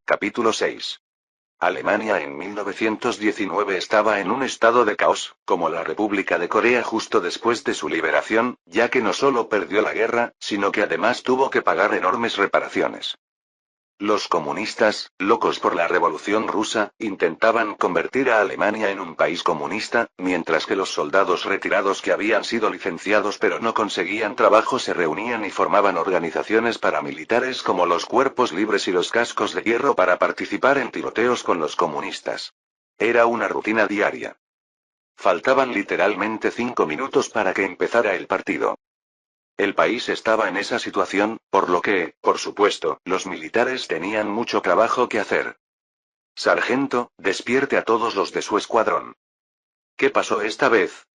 Capítulo 6. Alemania en 1919 estaba en un estado de caos, como la República de Corea justo después de su liberación, ya que no solo perdió la guerra, sino que además tuvo que pagar enormes reparaciones. Los comunistas, locos por la Revolución Rusa, intentaban convertir a Alemania en un país comunista, mientras que los soldados retirados que habían sido licenciados pero no conseguían trabajo se reunían y formaban organizaciones paramilitares como los Cuerpos Libres y los Cascos de Hierro para participar en tiroteos con los comunistas. Era una rutina diaria. Faltaban literalmente 5 minutos para que empezara el partido. El país estaba en esa situación, por lo que, por supuesto, los militares tenían mucho trabajo que hacer. Sargento, despierte a todos los de su escuadrón. ¿Qué pasó esta vez?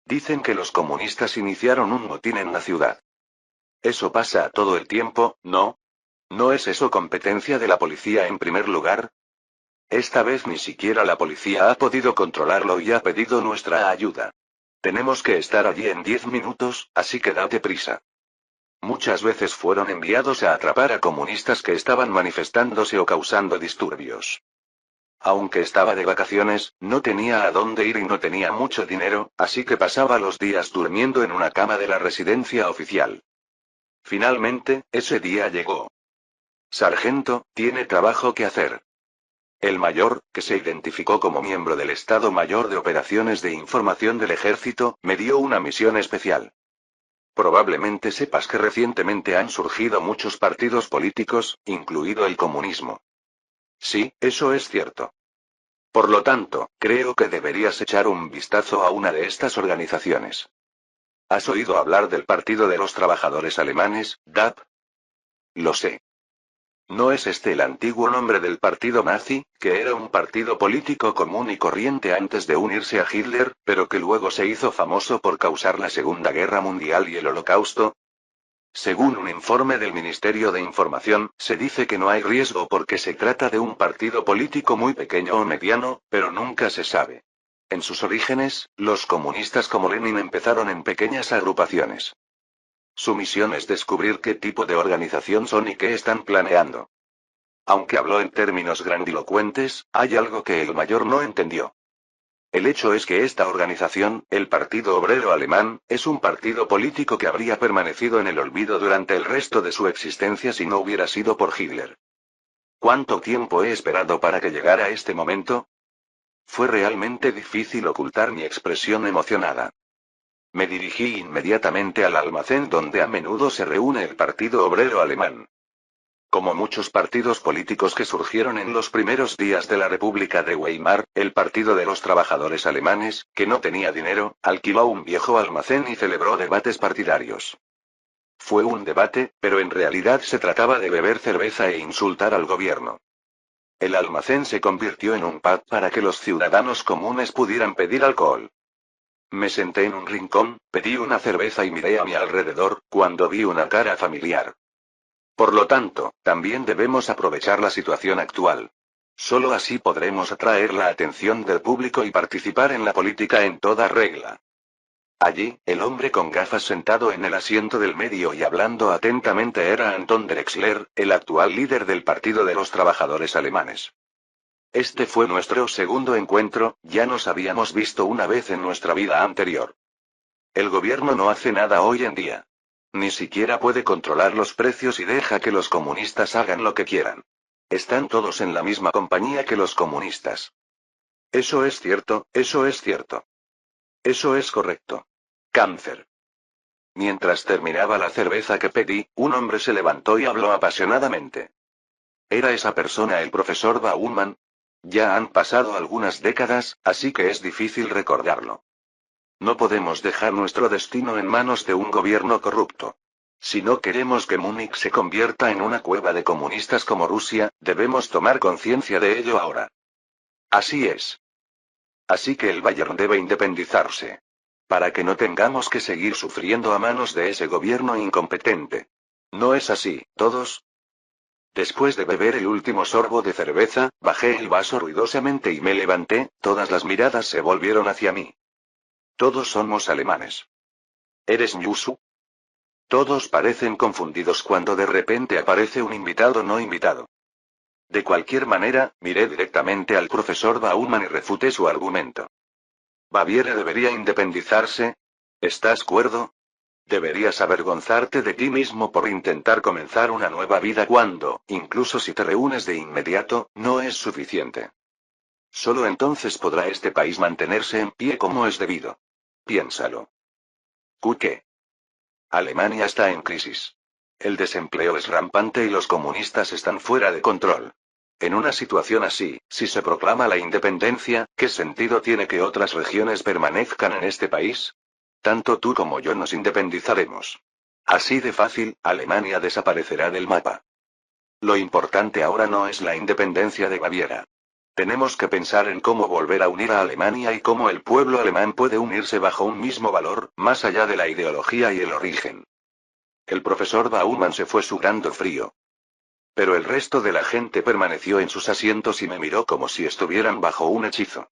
Dicen que los comunistas iniciaron un motín en la ciudad. Eso pasa todo el tiempo, ¿no? ¿No es eso competencia de la policía en primer lugar? Esta vez ni siquiera la policía ha podido controlarlo y ha pedido nuestra ayuda. Tenemos que estar allí en 10 minutos, así que date prisa. Muchas veces fueron enviados a atrapar a comunistas que estaban manifestándose o causando disturbios. Aunque estaba de vacaciones, no tenía a dónde ir y no tenía mucho dinero, así que pasaba los días durmiendo en una cama de la residencia oficial. Finalmente, ese día llegó. Sargento, tiene trabajo que hacer. El mayor, que se identificó como miembro del Estado Mayor de Operaciones de Información del Ejército, me dio una misión especial. Probablemente sepas que recientemente han surgido muchos partidos políticos, incluido el comunismo. Sí, eso es cierto. Por lo tanto, creo que deberías echar un vistazo a una de estas organizaciones. ¿Has oído hablar del Partido de los Trabajadores Alemanes, DAP? Lo sé. ¿No es este el antiguo nombre del partido nazi, que era un partido político común y corriente antes de unirse a Hitler, pero que luego se hizo famoso por causar la Segunda Guerra Mundial y el Holocausto? Según un informe del Ministerio de Información, se dice que no hay riesgo porque se trata de un partido político muy pequeño o mediano, pero nunca se sabe. En sus orígenes, los comunistas como Lenin empezaron en pequeñas agrupaciones. Su misión es descubrir qué tipo de organización son y qué están planeando. Aunque habló en términos grandilocuentes, hay algo que el mayor no entendió. El hecho es que esta organización, el Partido Obrero Alemán, es un partido político que habría permanecido en el olvido durante el resto de su existencia si no hubiera sido por Hitler. ¿Cuánto tiempo he esperado para que llegara este momento? Fue realmente difícil ocultar mi expresión emocionada. Me dirigí inmediatamente al almacén donde a menudo se reúne el Partido Obrero Alemán. Como muchos partidos políticos que surgieron en los primeros días de la República de Weimar, el Partido de los Trabajadores Alemanes, que no tenía dinero, alquiló un viejo almacén y celebró debates partidarios. Fue un debate, pero en realidad se trataba de beber cerveza e insultar al gobierno. El almacén se convirtió en un pub para que los ciudadanos comunes pudieran pedir alcohol. Me senté en un rincón, pedí una cerveza y miré a mi alrededor, cuando vi una cara familiar. Por lo tanto, también debemos aprovechar la situación actual. Solo así podremos atraer la atención del público y participar en la política en toda regla. Allí, el hombre con gafas sentado en el asiento del medio y hablando atentamente era Anton Drexler, el actual líder del Partido de los Trabajadores Alemanes. Este fue nuestro segundo encuentro, ya nos habíamos visto una vez en nuestra vida anterior. El gobierno no hace nada hoy en día. Ni siquiera puede controlar los precios y deja que los comunistas hagan lo que quieran. Están todos en la misma compañía que los comunistas. Eso es cierto, eso es cierto. Eso es correcto. Cáncer. Mientras terminaba la cerveza que pedí, un hombre se levantó y habló apasionadamente. ¿Era esa persona el profesor Baumann? Ya han pasado algunas décadas, así que es difícil recordarlo. No podemos dejar nuestro destino en manos de un gobierno corrupto. Si no queremos que Múnich se convierta en una cueva de comunistas como Rusia, debemos tomar conciencia de ello ahora. Así es. Así que el Bayern debe independizarse. Para que no tengamos que seguir sufriendo a manos de ese gobierno incompetente. ¿No es así, todos? Después de beber el último sorbo de cerveza, bajé el vaso ruidosamente y me levanté, todas las miradas se volvieron hacia mí. Todos somos alemanes. ¿Eres Nyusu? Todos parecen confundidos cuando de repente aparece un invitado no invitado. De cualquier manera, miré directamente al profesor Baumann y refuté su argumento. ¿Baviera debería independizarse? ¿Estás cuerdo? Deberías avergonzarte de ti mismo por intentar comenzar una nueva vida cuando, incluso si te reúnes de inmediato, no es suficiente. Solo entonces podrá este país mantenerse en pie como es debido. Piénsalo. ¿Qué? Alemania está en crisis. El desempleo es rampante y los comunistas están fuera de control. En una situación así, si se proclama la independencia, ¿qué sentido tiene que otras regiones permanezcan en este país? Tanto tú como yo nos independizaremos. Así de fácil, Alemania desaparecerá del mapa. Lo importante ahora no es la independencia de Baviera. Tenemos que pensar en cómo volver a unir a Alemania y cómo el pueblo alemán puede unirse bajo un mismo valor, más allá de la ideología y el origen. El profesor Baumann se fue sudando frío. Pero el resto de la gente permaneció en sus asientos y me miró como si estuvieran bajo un hechizo.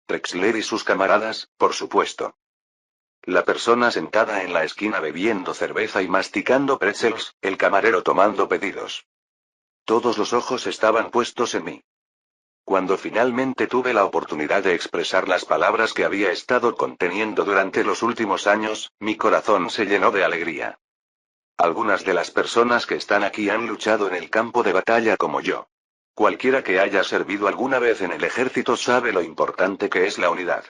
Drexler y sus camaradas, por supuesto. La persona sentada en la esquina bebiendo cerveza y masticando pretzels, el camarero tomando pedidos. Todos los ojos estaban puestos en mí. Cuando finalmente tuve la oportunidad de expresar las palabras que había estado conteniendo durante los últimos años, mi corazón se llenó de alegría. Algunas de las personas que están aquí han luchado en el campo de batalla como yo. Cualquiera que haya servido alguna vez en el ejército sabe lo importante que es la unidad.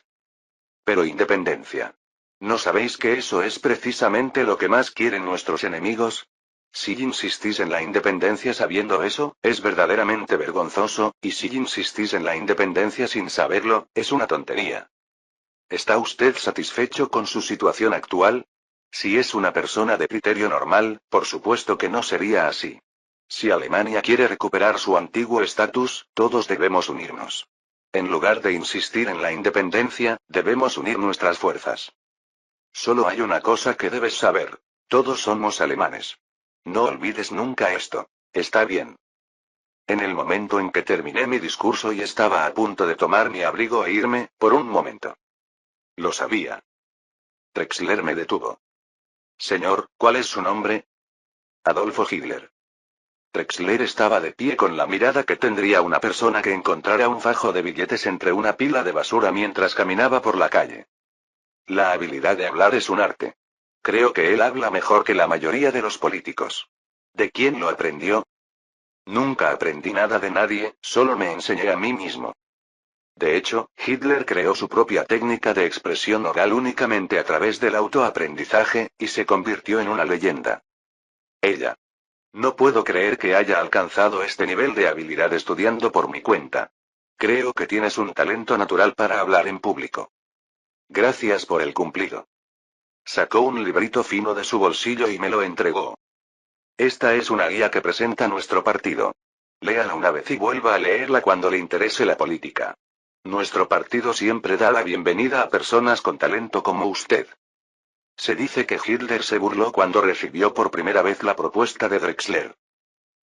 Pero independencia. ¿No sabéis que eso es precisamente lo que más quieren nuestros enemigos? Si insistís en la independencia sabiendo eso, es verdaderamente vergonzoso, y si insistís en la independencia sin saberlo, es una tontería. ¿Está usted satisfecho con su situación actual? Si es una persona de criterio normal, por supuesto que no sería así. Si Alemania quiere recuperar su antiguo estatus, todos debemos unirnos. En lugar de insistir en la independencia, debemos unir nuestras fuerzas. Solo hay una cosa que debes saber. Todos somos alemanes. No olvides nunca esto. Está bien. En el momento en que terminé mi discurso y estaba a punto de tomar mi abrigo e irme, por un momento. Lo sabía. Drexler me detuvo. Señor, ¿cuál es su nombre? Adolfo Hitler. Drexler estaba de pie con la mirada que tendría una persona que encontrara un fajo de billetes entre una pila de basura mientras caminaba por la calle. La habilidad de hablar es un arte. Creo que él habla mejor que la mayoría de los políticos. ¿De quién lo aprendió? Nunca aprendí nada de nadie, solo me enseñé a mí mismo. De hecho, Hitler creó su propia técnica de expresión oral únicamente a través del autoaprendizaje, y se convirtió en una leyenda. Ella. No puedo creer que haya alcanzado este nivel de habilidad estudiando por mi cuenta. Creo que tienes un talento natural para hablar en público. Gracias por el cumplido. Sacó un librito fino de su bolsillo y me lo entregó. Esta es una guía que presenta nuestro partido. Léala una vez y vuelva a leerla cuando le interese la política. Nuestro partido siempre da la bienvenida a personas con talento como usted. Se dice que Hitler se burló cuando recibió por primera vez la propuesta de Drexler.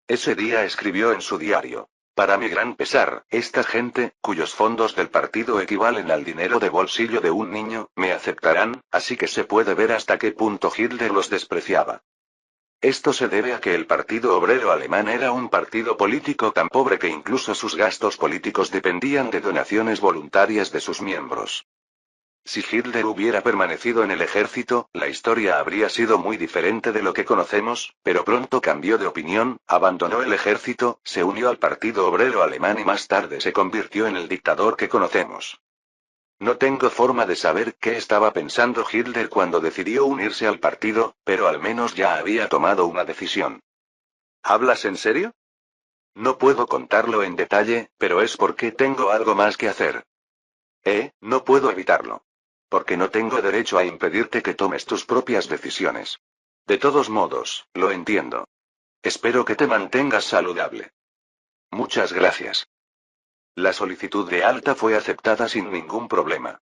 Ese día escribió en su diario: para mi gran pesar, esta gente, cuyos fondos del partido equivalen al dinero de bolsillo de un niño, me aceptarán, así que se puede ver hasta qué punto Hitler los despreciaba. Esto se debe a que el Partido Obrero Alemán era un partido político tan pobre que incluso sus gastos políticos dependían de donaciones voluntarias de sus miembros. Si Hitler hubiera permanecido en el ejército, la historia habría sido muy diferente de lo que conocemos, pero pronto cambió de opinión, abandonó el ejército, se unió al Partido Obrero Alemán y más tarde se convirtió en el dictador que conocemos. No tengo forma de saber qué estaba pensando Hitler cuando decidió unirse al partido, pero al menos ya había tomado una decisión. ¿Hablas en serio? No puedo contarlo en detalle, pero es porque tengo algo más que hacer. No puedo evitarlo. Porque no tengo derecho a impedirte que tomes tus propias decisiones. De todos modos, lo entiendo. Espero que te mantengas saludable. Muchas gracias. La solicitud de alta fue aceptada sin ningún problema.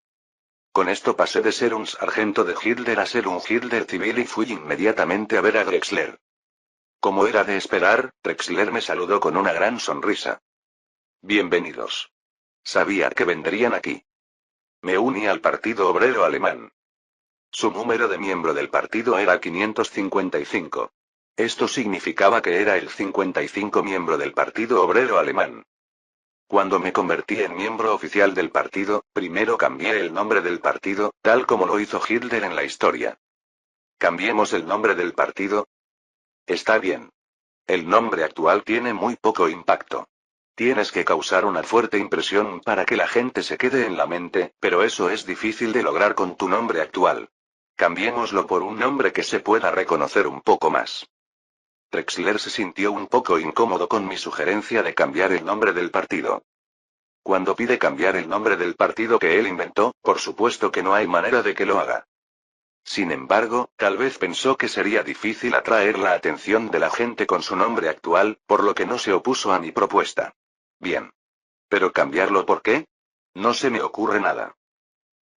Con esto pasé de ser un sargento de Hitler a ser un Hitler civil y fui inmediatamente a ver a Drexler. Como era de esperar, Drexler me saludó con una gran sonrisa. Bienvenidos. Sabía que vendrían aquí. Me uní al Partido Obrero Alemán. Su número de miembro del partido era 555. Esto significaba que era el 55 miembro del Partido Obrero Alemán. Cuando me convertí en miembro oficial del partido, primero cambié el nombre del partido, tal como lo hizo Hitler en la historia. ¿Cambiemos el nombre del partido? Está bien. El nombre actual tiene muy poco impacto. Tienes que causar una fuerte impresión para que la gente se quede en la mente, pero eso es difícil de lograr con tu nombre actual. Cambiémoslo por un nombre que se pueda reconocer un poco más. Drexler se sintió un poco incómodo con mi sugerencia de cambiar el nombre del partido. Cuando pide cambiar el nombre del partido que él inventó, por supuesto que no hay manera de que lo haga. Sin embargo, tal vez pensó que sería difícil atraer la atención de la gente con su nombre actual, por lo que no se opuso a mi propuesta. Bien. ¿Pero cambiarlo por qué? No se me ocurre nada.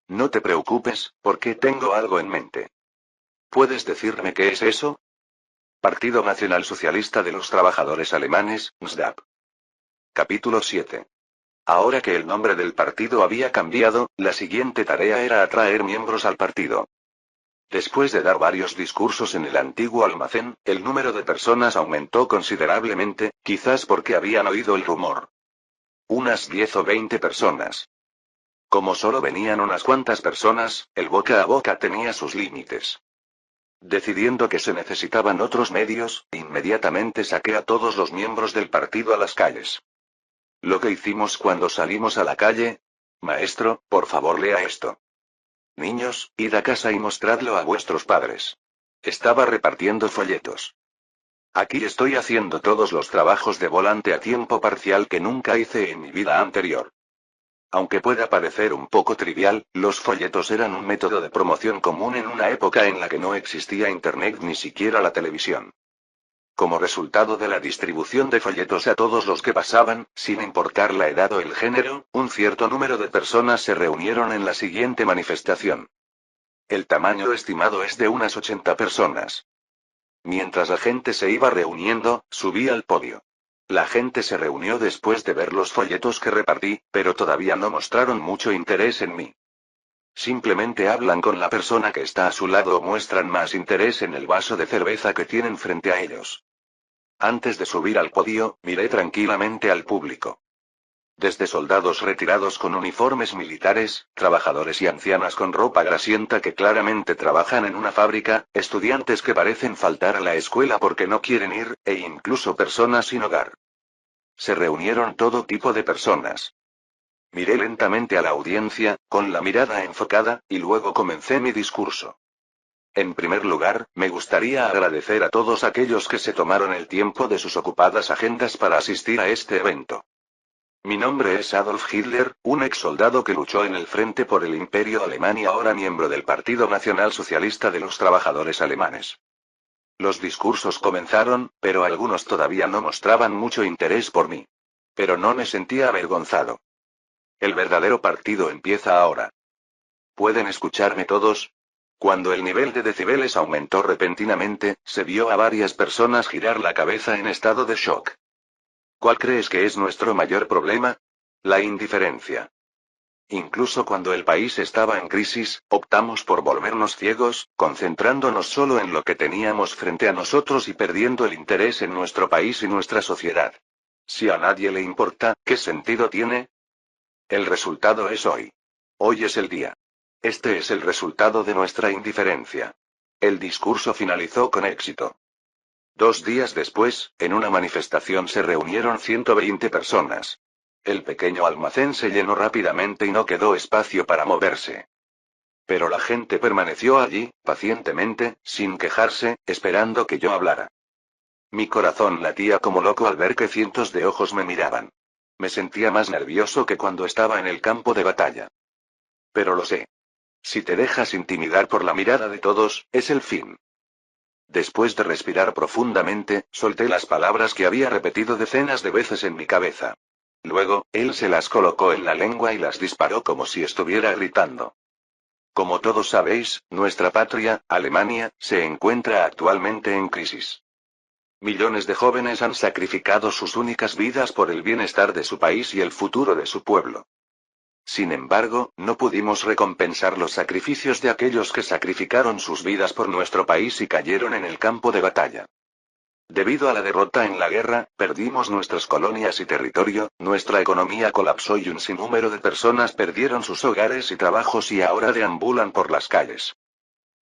No te preocupes, porque tengo algo en mente. ¿Puedes decirme qué es eso? Partido Nacional Socialista de los Trabajadores Alemanes, NSDAP. Capítulo 7. Ahora que el nombre del partido había cambiado, la siguiente tarea era atraer miembros al partido. Después de dar varios discursos en el antiguo almacén, el número de personas aumentó considerablemente, quizás porque habían oído el rumor. Unas 10 o 20 personas. Como solo venían unas cuantas personas, el boca a boca tenía sus límites. Decidiendo que se necesitaban otros medios, inmediatamente saqué a todos los miembros del partido a las calles. Lo que hicimos cuando salimos a la calle. Maestro, por favor lea esto. Niños, id a casa y mostradlo a vuestros padres. Estaba repartiendo folletos. Aquí estoy haciendo todos los trabajos de volante a tiempo parcial que nunca hice en mi vida anterior. Aunque pueda parecer un poco trivial, los folletos eran un método de promoción común en una época en la que no existía Internet ni siquiera la televisión. Como resultado de la distribución de folletos a todos los que pasaban, sin importar la edad o el género, un cierto número de personas se reunieron en la siguiente manifestación. El tamaño estimado es de unas 80 personas. Mientras la gente se iba reuniendo, subí al podio. La gente se reunió después de ver los folletos que repartí, pero todavía no mostraron mucho interés en mí. Simplemente hablan con la persona que está a su lado o muestran más interés en el vaso de cerveza que tienen frente a ellos. Antes de subir al podio, miré tranquilamente al público. Desde soldados retirados con uniformes militares, trabajadores y ancianas con ropa grasienta que claramente trabajan en una fábrica, estudiantes que parecen faltar a la escuela porque no quieren ir, e incluso personas sin hogar. Se reunieron todo tipo de personas. Miré lentamente a la audiencia, con la mirada enfocada, y luego comencé mi discurso. En primer lugar, me gustaría agradecer a todos aquellos que se tomaron el tiempo de sus ocupadas agendas para asistir a este evento. Mi nombre es Adolf Hitler, un ex soldado que luchó en el frente por el Imperio Alemán y ahora miembro del Partido Nacional Socialista de los Trabajadores Alemanes. Los discursos comenzaron, pero algunos todavía no mostraban mucho interés por mí. Pero no me sentía avergonzado. El verdadero partido empieza ahora. ¿Pueden escucharme todos? Cuando el nivel de decibeles aumentó repentinamente, se vio a varias personas girar la cabeza en estado de shock. ¿Cuál crees que es nuestro mayor problema? La indiferencia. Incluso cuando el país estaba en crisis, optamos por volvernos ciegos, concentrándonos solo en lo que teníamos frente a nosotros y perdiendo el interés en nuestro país y nuestra sociedad. Si a nadie le importa, ¿qué sentido tiene? El resultado es hoy. Hoy es el día. Este es el resultado de nuestra indiferencia. El discurso finalizó con éxito. 2 días después, en una manifestación se reunieron 120 personas. El pequeño almacén se llenó rápidamente y no quedó espacio para moverse. Pero la gente permaneció allí, pacientemente, sin quejarse, esperando que yo hablara. Mi corazón latía como loco al ver que cientos de ojos me miraban. Me sentía más nervioso que cuando estaba en el campo de batalla. Pero lo sé. Si te dejas intimidar por la mirada de todos, es el fin. Después de respirar profundamente, solté las palabras que había repetido decenas de veces en mi cabeza. Luego, él se las colocó en la lengua y las disparó como si estuviera gritando. Como todos sabéis, nuestra patria, Alemania, se encuentra actualmente en crisis. Millones de jóvenes han sacrificado sus únicas vidas por el bienestar de su país y el futuro de su pueblo. Sin embargo, no pudimos recompensar los sacrificios de aquellos que sacrificaron sus vidas por nuestro país y cayeron en el campo de batalla. Debido a la derrota en la guerra, perdimos nuestras colonias y territorio, nuestra economía colapsó y un sinnúmero de personas perdieron sus hogares y trabajos y ahora deambulan por las calles.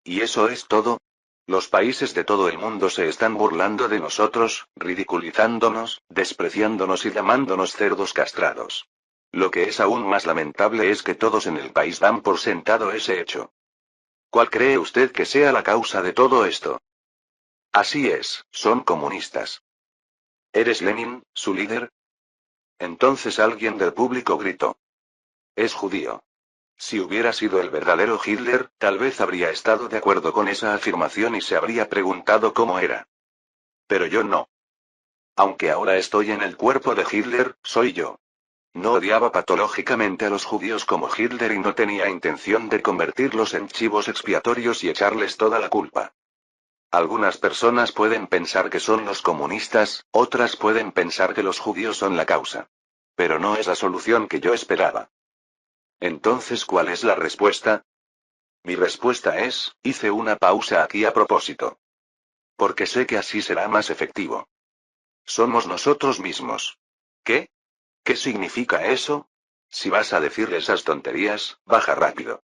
¿Y eso es todo? Los países de todo el mundo se están burlando de nosotros, ridiculizándonos, despreciándonos y llamándonos cerdos castrados. Lo que es aún más lamentable es que todos en el país dan por sentado ese hecho. ¿Cuál cree usted que sea la causa de todo esto? Así es, son comunistas. ¿Eres Lenin, su líder? Entonces alguien del público gritó. Es judío. Si hubiera sido el verdadero Hitler, tal vez habría estado de acuerdo con esa afirmación y se habría preguntado cómo era. Pero yo no. Aunque ahora estoy en el cuerpo de Hitler, soy yo. No odiaba patológicamente a los judíos como Hitler y no tenía intención de convertirlos en chivos expiatorios y echarles toda la culpa. Algunas personas pueden pensar que son los comunistas, otras pueden pensar que los judíos son la causa. Pero no es la solución que yo esperaba. Entonces, ¿cuál es la respuesta? Mi respuesta es, hice una pausa aquí a propósito. Porque sé que así será más efectivo. Somos nosotros mismos. ¿Qué? ¿Qué significa eso? Si vas a decir esas tonterías, baja rápido.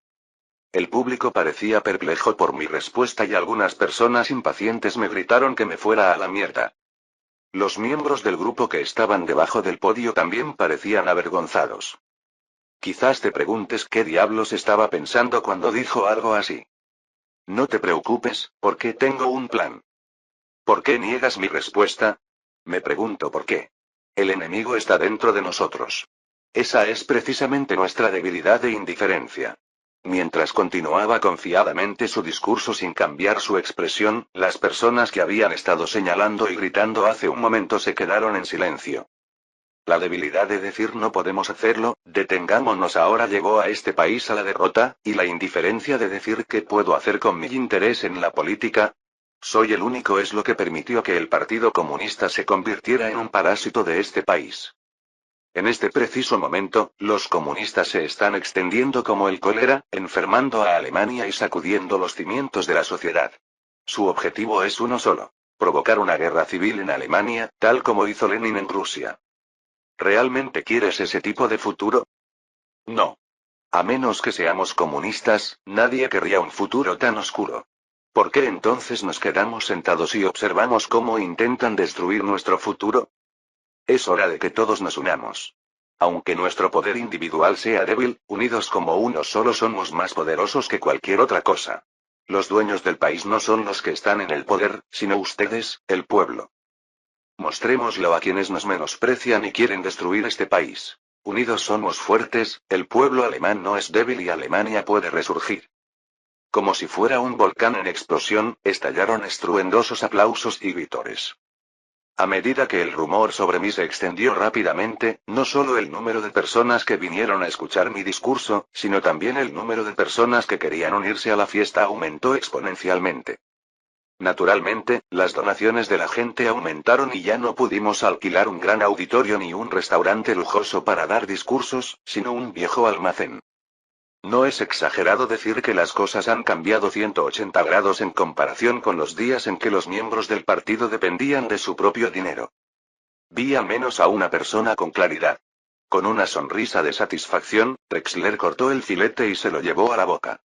El público parecía perplejo por mi respuesta y algunas personas impacientes me gritaron que me fuera a la mierda. Los miembros del grupo que estaban debajo del podio también parecían avergonzados. Quizás te preguntes qué diablos estaba pensando cuando dijo algo así. No te preocupes, porque tengo un plan. ¿Por qué niegas mi respuesta? Me pregunto por qué. El enemigo está dentro de nosotros. Esa es precisamente nuestra debilidad e indiferencia. Mientras continuaba confiadamente su discurso sin cambiar su expresión, las personas que habían estado señalando y gritando hace un momento se quedaron en silencio. La debilidad de decir no podemos hacerlo, detengámonos ahora llevó a este país a la derrota, y la indiferencia de decir qué puedo hacer con mi interés en la política. Soy el único es lo que permitió que el Partido Comunista se convirtiera en un parásito de este país. En este preciso momento, los comunistas se están extendiendo como el cólera, enfermando a Alemania y sacudiendo los cimientos de la sociedad. Su objetivo es uno solo: provocar una guerra civil en Alemania, tal como hizo Lenin en Rusia. ¿Realmente quieres ese tipo de futuro? No. A menos que seamos comunistas, nadie querría un futuro tan oscuro. ¿Por qué entonces nos quedamos sentados y observamos cómo intentan destruir nuestro futuro? Es hora de que todos nos unamos. Aunque nuestro poder individual sea débil, unidos como uno solo somos más poderosos que cualquier otra cosa. Los dueños del país no son los que están en el poder, sino ustedes, el pueblo. Mostrémoslo a quienes nos menosprecian y quieren destruir este país. Unidos somos fuertes, el pueblo alemán no es débil y Alemania puede resurgir. Como si fuera un volcán en explosión, estallaron estruendosos aplausos y vítores. A medida que el rumor sobre mí se extendió rápidamente, no solo el número de personas que vinieron a escuchar mi discurso, sino también el número de personas que querían unirse a la fiesta aumentó exponencialmente. Naturalmente, las donaciones de la gente aumentaron y ya no pudimos alquilar un gran auditorio ni un restaurante lujoso para dar discursos, sino un viejo almacén. No es exagerado decir que las cosas han cambiado 180 grados en comparación con los días en que los miembros del partido dependían de su propio dinero. Vi al menos a una persona con claridad. Con una sonrisa de satisfacción, Drexler cortó el filete y se lo llevó a la boca.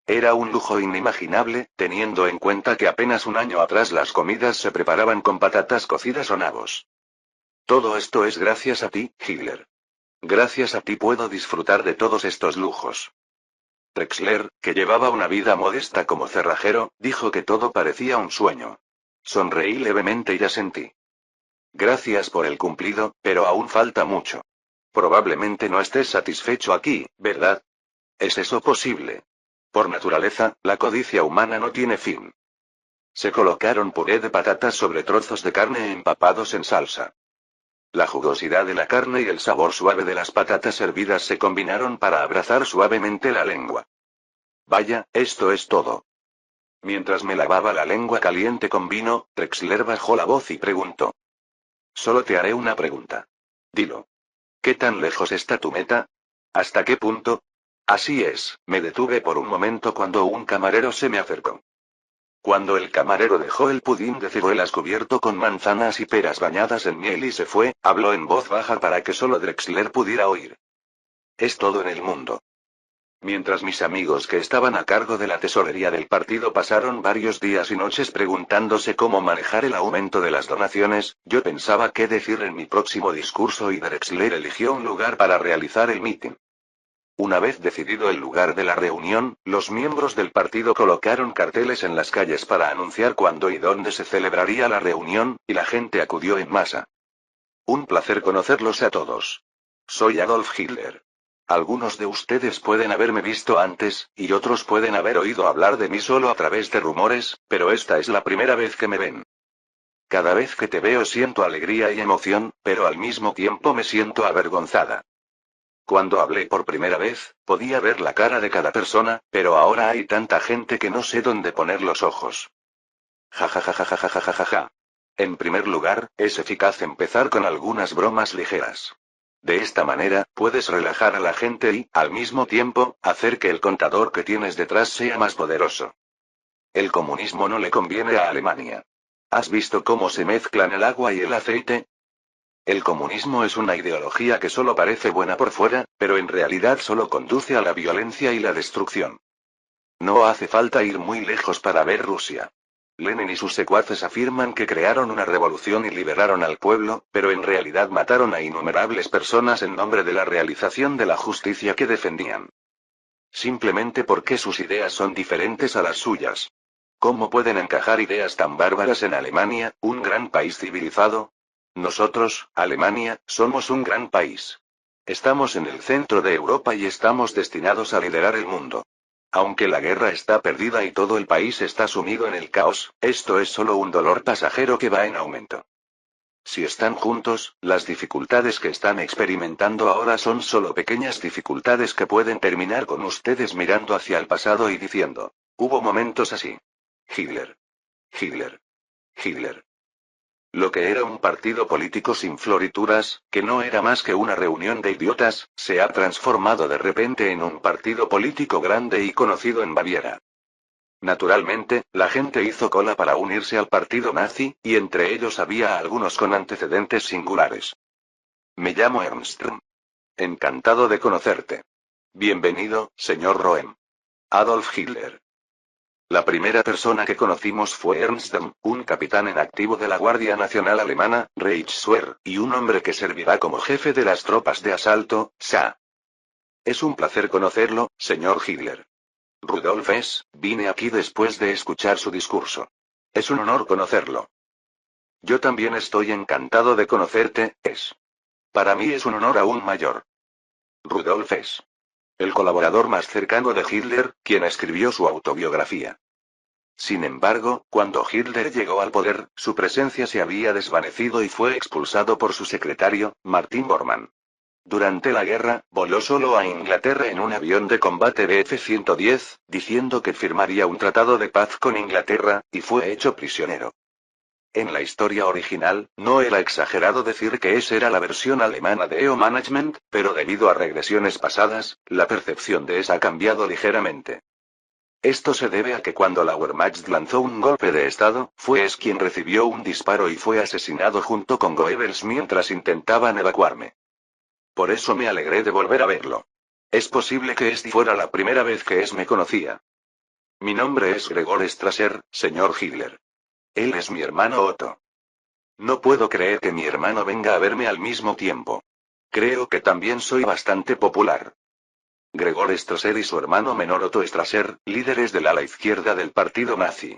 Era un lujo inimaginable, teniendo en cuenta que apenas un año atrás las comidas se preparaban con patatas cocidas o nabos. Todo esto es gracias a ti, Hitler. Gracias a ti puedo disfrutar de todos estos lujos. Drexler, que llevaba una vida modesta como cerrajero, dijo que todo parecía un sueño. Sonreí levemente y asentí. Gracias por el cumplido, pero aún falta mucho. Probablemente no estés satisfecho aquí, ¿verdad? ¿Es eso posible? Por naturaleza, la codicia humana no tiene fin. Se colocaron puré de patatas sobre trozos de carne empapados en salsa. La jugosidad de la carne y el sabor suave de las patatas hervidas se combinaron para abrazar suavemente la lengua. Vaya, esto es todo. Mientras me lavaba la lengua caliente con vino, Drexler bajó la voz y preguntó. Solo te haré una pregunta. Dilo. ¿Qué tan lejos está tu meta? ¿Hasta qué punto? Así es, me detuve por un momento cuando un camarero se me acercó. Cuando el camarero dejó el pudín de ciruelas cubierto con manzanas y peras bañadas en miel y se fue, habló en voz baja para que solo Drexler pudiera oír. Es todo en el mundo. Mientras mis amigos que estaban a cargo de la tesorería del partido pasaron varios días y noches preguntándose cómo manejar el aumento de las donaciones, yo pensaba qué decir en mi próximo discurso y Drexler eligió un lugar para realizar el mitin. Una vez decidido el lugar de la reunión, los miembros del partido colocaron carteles en las calles para anunciar cuándo y dónde se celebraría la reunión, y la gente acudió en masa. Un placer conocerlos a todos. Soy Adolf Hitler. Algunos de ustedes pueden haberme visto antes, y otros pueden haber oído hablar de mí solo a través de rumores, pero esta es la primera vez que me ven. Cada vez que te veo siento alegría y emoción, pero al mismo tiempo me siento avergonzada. Cuando hablé por primera vez, podía ver la cara de cada persona, pero ahora hay tanta gente que no sé dónde poner los ojos. Ja ja ja ja ja ja ja ja ja ja. En primer lugar, es eficaz empezar con algunas bromas ligeras. De esta manera, puedes relajar a la gente y, al mismo tiempo, hacer que el contador que tienes detrás sea más poderoso. El comunismo no le conviene a Alemania. ¿Has visto cómo se mezclan el agua y el aceite? El comunismo es una ideología que solo parece buena por fuera, pero en realidad solo conduce a la violencia y la destrucción. No hace falta ir muy lejos para ver Rusia. Lenin y sus secuaces afirman que crearon una revolución y liberaron al pueblo, pero en realidad mataron a innumerables personas en nombre de la realización de la justicia que defendían. Simplemente porque sus ideas son diferentes a las suyas. ¿Cómo pueden encajar ideas tan bárbaras en Alemania, un gran país civilizado? Nosotros, Alemania, somos un gran país. Estamos en el centro de Europa y estamos destinados a liderar el mundo. Aunque la guerra está perdida y todo el país está sumido en el caos, esto es solo un dolor pasajero que va en aumento. Si están juntos, las dificultades que están experimentando ahora son solo pequeñas dificultades que pueden terminar con ustedes mirando hacia el pasado y diciendo, hubo momentos así. Hitler. Hitler. Hitler. Lo que era un partido político sin florituras, que no era más que una reunión de idiotas, se ha transformado de repente en un partido político grande y conocido en Baviera. Naturalmente, la gente hizo cola para unirse al partido nazi, y entre ellos había algunos con antecedentes singulares. Me llamo Ernst Röhm. Encantado de conocerte. Bienvenido, señor Röhm. Adolf Hitler. La primera persona que conocimos fue Ernst Röhm, un capitán en activo de la Guardia Nacional Alemana, Reichswehr, y un hombre que servirá como jefe de las tropas de asalto, SA. Es un placer conocerlo, señor Hitler. Rudolf Hess, vine aquí después de escuchar su discurso. Es un honor conocerlo. Yo también estoy encantado de conocerte, Hess. Para mí es un honor aún mayor. Rudolf Hess. El colaborador más cercano de Hitler, quien escribió su autobiografía. Sin embargo, cuando Hitler llegó al poder, su presencia se había desvanecido y fue expulsado por su secretario, Martin Bormann. Durante la guerra, voló solo a Inglaterra en un avión de combate Bf-110, diciendo que firmaría un tratado de paz con Inglaterra, y fue hecho prisionero. En la historia original, no era exagerado decir que esa era la versión alemana de EO Management, pero debido a regresiones pasadas, la percepción de esa ha cambiado ligeramente. Esto se debe a que cuando la Wehrmacht lanzó un golpe de estado, fue Hess quien recibió un disparo y fue asesinado junto con Goebbels mientras intentaban evacuarme. Por eso me alegré de volver a verlo. Es posible que esta fuera la primera vez que Hess me conocía. Mi nombre es Gregor Strasser, señor Hitler. Él es mi hermano Otto. No puedo creer que mi hermano venga a verme al mismo tiempo. Creo que también soy bastante popular. Gregor Strasser y su hermano menor Otto Strasser, líderes del ala izquierda del partido nazi.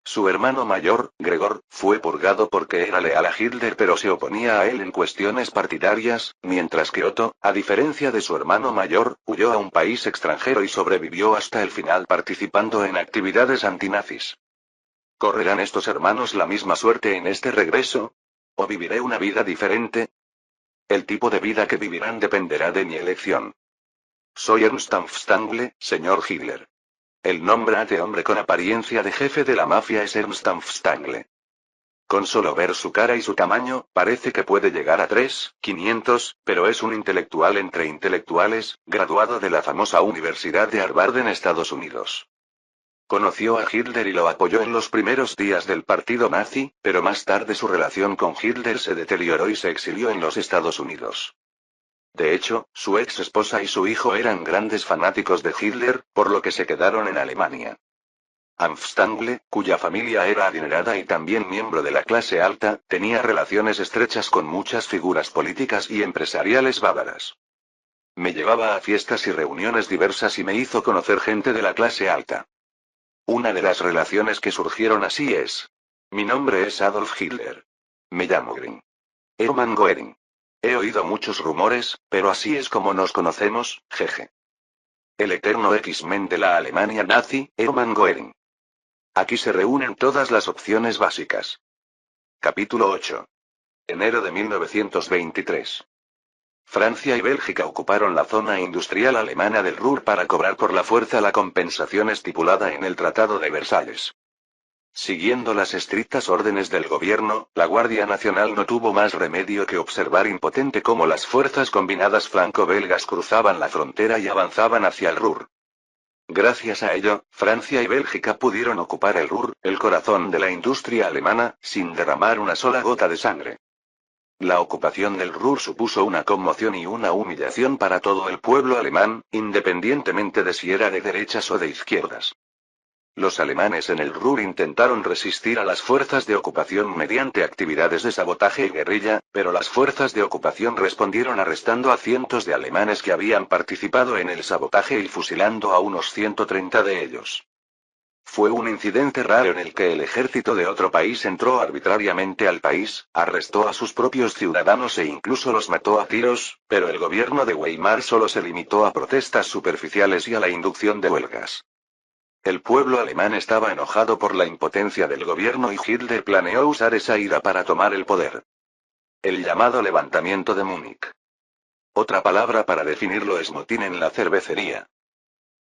Su hermano mayor, Gregor, fue purgado porque era leal a Hitler pero se oponía a él en cuestiones partidarias, mientras que Otto, a diferencia de su hermano mayor, huyó a un país extranjero y sobrevivió hasta el final participando en actividades antinazis. ¿Correrán estos hermanos la misma suerte en este regreso? ¿O viviré una vida diferente? El tipo de vida que vivirán dependerá de mi elección. Soy Ernst Stangle, señor Hitler. El nombre de hombre con apariencia de jefe de la mafia es Ernst Stangle. Con solo ver su cara y su tamaño, parece que puede llegar a 3.500, pero es un intelectual entre intelectuales, graduado de la famosa Universidad de Harvard en Estados Unidos. Conoció a Hitler y lo apoyó en los primeros días del partido nazi, pero más tarde su relación con Hitler se deterioró y se exilió en los Estados Unidos. De hecho, su ex esposa y su hijo eran grandes fanáticos de Hitler, por lo que se quedaron en Alemania. Anstangle, cuya familia era adinerada y también miembro de la clase alta, tenía relaciones estrechas con muchas figuras políticas y empresariales bávaras. Me llevaba a fiestas y reuniones diversas y me hizo conocer gente de la clase alta. Una de las relaciones que surgieron así es: mi nombre es Adolf Hitler. Me llamo Göring. Hermann Göring. He oído muchos rumores, pero así es como nos conocemos, jeje. El eterno X-Men de la Alemania nazi, Hermann Göring. Aquí se reúnen todas las opciones básicas. Capítulo 8. Enero de 1923. Francia y Bélgica ocuparon la zona industrial alemana del Ruhr para cobrar por la fuerza la compensación estipulada en el Tratado de Versalles. Siguiendo las estrictas órdenes del gobierno, la Guardia Nacional no tuvo más remedio que observar impotente cómo las fuerzas combinadas franco-belgas cruzaban la frontera y avanzaban hacia el Ruhr. Gracias a ello, Francia y Bélgica pudieron ocupar el Ruhr, el corazón de la industria alemana, sin derramar una sola gota de sangre. La ocupación del Ruhr supuso una conmoción y una humillación para todo el pueblo alemán, independientemente de si era de derechas o de izquierdas. Los alemanes en el Ruhr intentaron resistir a las fuerzas de ocupación mediante actividades de sabotaje y guerrilla, pero las fuerzas de ocupación respondieron arrestando a cientos de alemanes que habían participado en el sabotaje y fusilando a unos 130 de ellos. Fue un incidente raro en el que el ejército de otro país entró arbitrariamente al país, arrestó a sus propios ciudadanos e incluso los mató a tiros, pero el gobierno de Weimar solo se limitó a protestas superficiales y a la inducción de huelgas. El pueblo alemán estaba enojado por la impotencia del gobierno y Hitler planeó usar esa ira para tomar el poder. El llamado levantamiento de Múnich. Otra palabra para definirlo es motín en la cervecería.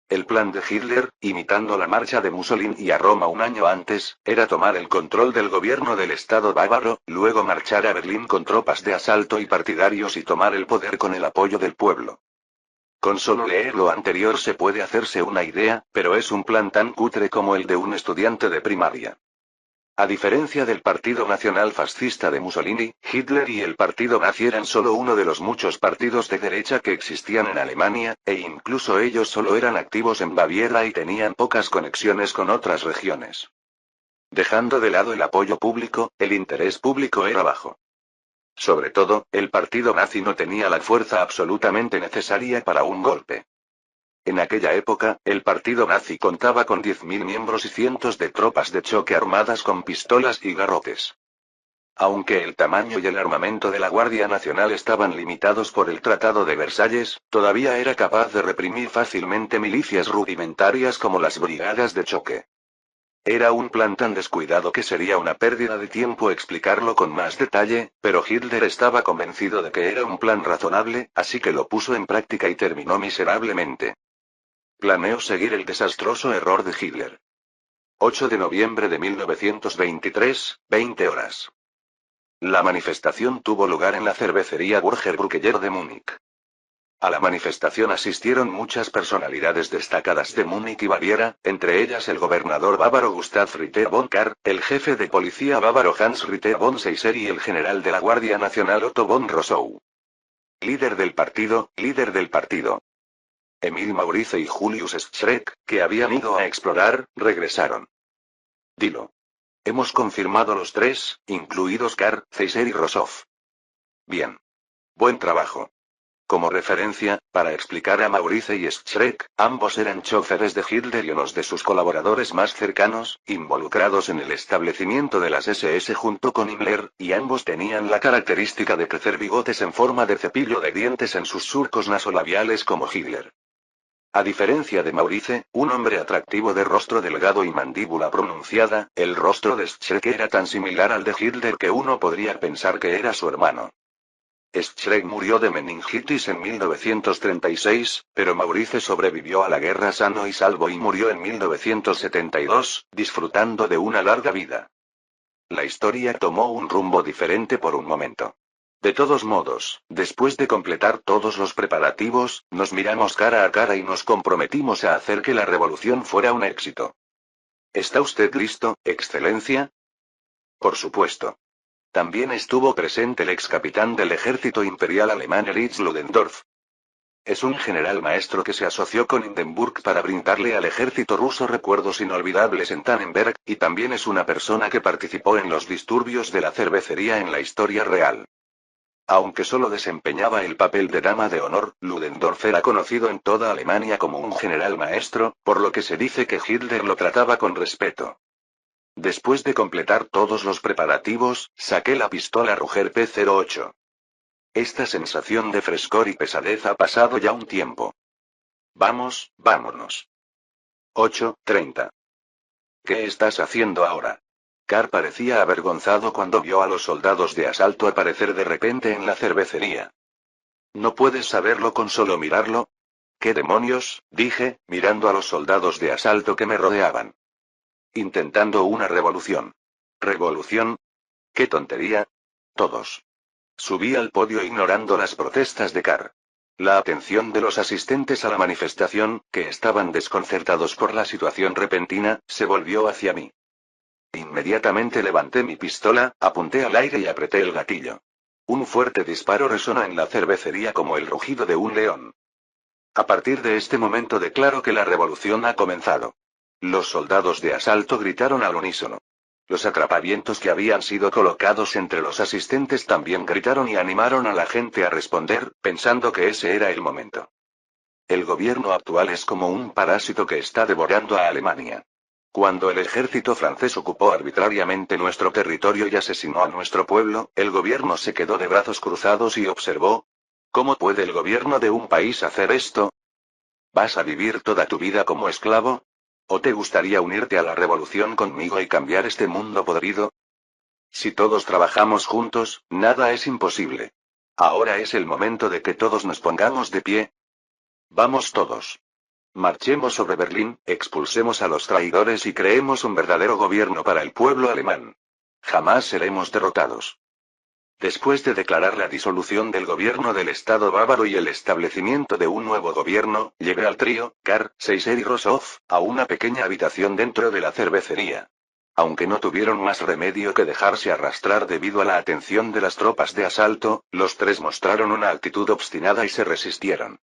El plan de Hitler, imitando la marcha de Mussolini a Roma un año antes, era tomar el control del gobierno del Estado bávaro, luego marchar a Berlín con tropas de asalto y partidarios y tomar el poder con el apoyo del pueblo. Con solo leer lo anterior se puede hacerse una idea, pero es un plan tan cutre como el de un estudiante de primaria. A diferencia del Partido Nacional Fascista de Mussolini, Hitler y el Partido Nazi eran solo uno de los muchos partidos de derecha que existían en Alemania, e incluso ellos solo eran activos en Baviera y tenían pocas conexiones con otras regiones. Dejando de lado el apoyo público, el interés público era bajo. Sobre todo, el partido nazi no tenía la fuerza absolutamente necesaria para un golpe. En aquella época, el partido nazi contaba con 10.000 miembros y cientos de tropas de choque armadas con pistolas y garrotes. Aunque el tamaño y el armamento de la Guardia Nacional estaban limitados por el Tratado de Versalles, todavía era capaz de reprimir fácilmente milicias rudimentarias como las brigadas de choque. Era un plan tan descuidado que sería una pérdida de tiempo explicarlo con más detalle, pero Hitler estaba convencido de que era un plan razonable, así que lo puso en práctica y terminó miserablemente. Planeó seguir el desastroso error de Hitler. 8 de noviembre de 1923, 20 horas. La manifestación tuvo lugar en la cervecería Burger de Múnich. A la manifestación asistieron muchas personalidades destacadas de Múnich y Baviera, entre ellas el gobernador bávaro Gustav Ritter von Kahr, el jefe de policía bávaro Hans Ritter von Seisser y el general de la Guardia Nacional Otto von Rossow. Líder del partido. Emil Maurice y Julius Schreck, que habían ido a explorar, regresaron. Dilo. Hemos confirmado los tres, incluidos Kahr, Seisser y Rossow. Bien. Buen trabajo. Como referencia, para explicar a Maurice y Schreck, ambos eran choferes de Hitler y unos de sus colaboradores más cercanos, involucrados en el establecimiento de las SS junto con Himmler, y ambos tenían la característica de crecer bigotes en forma de cepillo de dientes en sus surcos nasolabiales como Hitler. A diferencia de Maurice, un hombre atractivo de rostro delgado y mandíbula pronunciada, el rostro de Schreck era tan similar al de Hitler que uno podría pensar que era su hermano. Schreck murió de meningitis en 1936, pero Maurice sobrevivió a la guerra sano y salvo y murió en 1972, disfrutando de una larga vida. La historia tomó un rumbo diferente por un momento. De todos modos, después de completar todos los preparativos, nos miramos cara a cara y nos comprometimos a hacer que la revolución fuera un éxito. ¿Está usted listo, Excelencia? Por supuesto. También estuvo presente el ex capitán del ejército imperial alemán Erich Ludendorff. Es un general maestro que se asoció con Hindenburg para brindarle al ejército ruso recuerdos inolvidables en Tannenberg, y también es una persona que participó en los disturbios de la cervecería en la historia real. Aunque solo desempeñaba el papel de dama de honor, Ludendorff era conocido en toda Alemania como un general maestro, por lo que se dice que Hitler lo trataba con respeto. Después de completar todos los preparativos, saqué la pistola Ruger P-08. Esta sensación de frescor y pesadez ha pasado ya un tiempo. Vamos, vámonos. 8:30. ¿Qué estás haciendo ahora? Carr parecía avergonzado cuando vio a los soldados de asalto aparecer de repente en la cervecería. ¿No puedes saberlo con solo mirarlo? ¿Qué demonios? Dije, mirando a los soldados de asalto que me rodeaban. Intentando una revolución. ¿Revolución? ¡Qué tontería! Todos. Subí al podio ignorando las protestas de Carr. La atención de los asistentes a la manifestación, que estaban desconcertados por la situación repentina, se volvió hacia mí. Inmediatamente levanté mi pistola, apunté al aire y apreté el gatillo. Un fuerte disparo resonó en la cervecería como el rugido de un león. A partir de este momento declaro que la revolución ha comenzado. Los soldados de asalto gritaron al unísono. Los atrapamientos que habían sido colocados entre los asistentes también gritaron y animaron a la gente a responder, pensando que ese era el momento. El gobierno actual es como un parásito que está devorando a Alemania. Cuando el ejército francés ocupó arbitrariamente nuestro territorio y asesinó a nuestro pueblo, el gobierno se quedó de brazos cruzados y observó. ¿Cómo puede el gobierno de un país hacer esto? ¿Vas a vivir toda tu vida como esclavo? ¿O te gustaría unirte a la revolución conmigo y cambiar este mundo podrido? Si todos trabajamos juntos, nada es imposible. Ahora es el momento de que todos nos pongamos de pie. Vamos todos. Marchemos sobre Berlín, expulsemos a los traidores y creemos un verdadero gobierno para el pueblo alemán. Jamás seremos derrotados. Después de declarar la disolución del gobierno del Estado bávaro y el establecimiento de un nuevo gobierno, llevé al trío, Carr, Seisser y Rossoff, a una pequeña habitación dentro de la cervecería. Aunque no tuvieron más remedio que dejarse arrastrar debido a la atención de las tropas de asalto, los tres mostraron una actitud obstinada y se resistieron.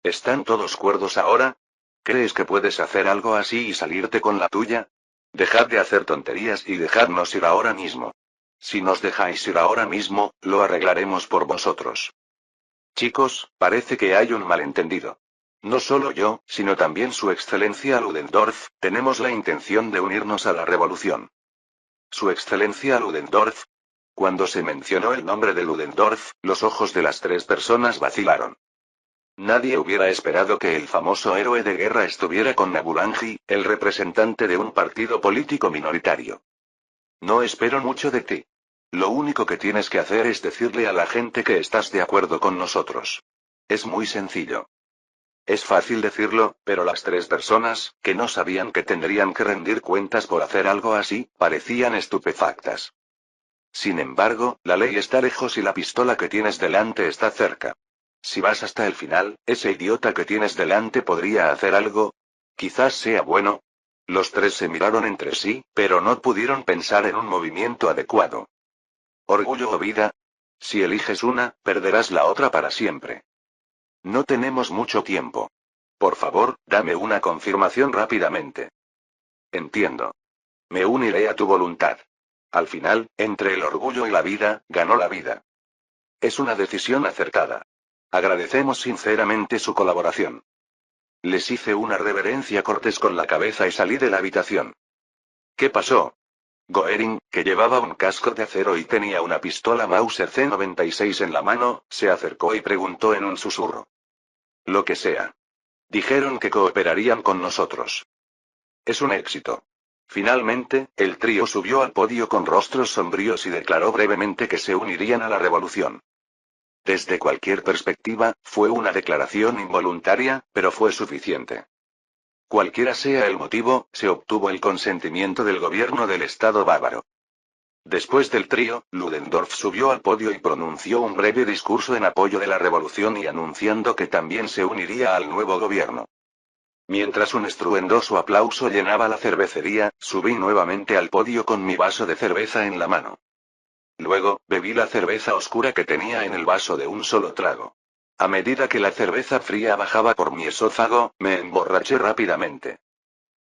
¿Están todos cuerdos ahora? ¿Crees que puedes hacer algo así y salirte con la tuya? Dejad de hacer tonterías y dejadnos ir ahora mismo. Si nos dejáis ir ahora mismo, lo arreglaremos por vosotros. Chicos, parece que hay un malentendido. No solo yo, sino también Su Excelencia Ludendorff, tenemos la intención de unirnos a la revolución. Su Excelencia Ludendorff. Cuando se mencionó el nombre de Ludendorff, los ojos de las tres personas vacilaron. Nadie hubiera esperado que el famoso héroe de guerra estuviera con Nabulanji, el representante de un partido político minoritario. No espero mucho de ti. Lo único que tienes que hacer es decirle a la gente que estás de acuerdo con nosotros. Es muy sencillo. Es fácil decirlo, pero las tres personas, que no sabían que tendrían que rendir cuentas por hacer algo así, parecían estupefactas. Sin embargo, la ley está lejos y la pistola que tienes delante está cerca. Si vas hasta el final, ese idiota que tienes delante podría hacer algo. Quizás sea bueno. Los tres se miraron entre sí, pero no pudieron pensar en un movimiento adecuado. ¿Orgullo o vida? Si eliges una, perderás la otra para siempre. No tenemos mucho tiempo. Por favor, dame una confirmación rápidamente. Entiendo. Me uniré a tu voluntad. Al final, entre el orgullo y la vida, ganó la vida. Es una decisión acertada. Agradecemos sinceramente su colaboración. Les hice una reverencia cortés con la cabeza y salí de la habitación. ¿Qué pasó? Goering, que llevaba un casco de acero y tenía una pistola Mauser C-96 en la mano, se acercó y preguntó en un susurro. Lo que sea. Dijeron que cooperarían con nosotros. Es un éxito. Finalmente, el trío subió al podio con rostros sombríos y declaró brevemente que se unirían a la revolución. Desde cualquier perspectiva, fue una declaración involuntaria, pero fue suficiente. Cualquiera sea el motivo, se obtuvo el consentimiento del gobierno del Estado bávaro. Después del trío, Ludendorff subió al podio y pronunció un breve discurso en apoyo de la revolución y anunciando que también se uniría al nuevo gobierno. Mientras un estruendoso aplauso llenaba la cervecería, subí nuevamente al podio con mi vaso de cerveza en la mano. Luego, bebí la cerveza oscura que tenía en el vaso de un solo trago. A medida que la cerveza fría bajaba por mi esófago, me emborraché rápidamente.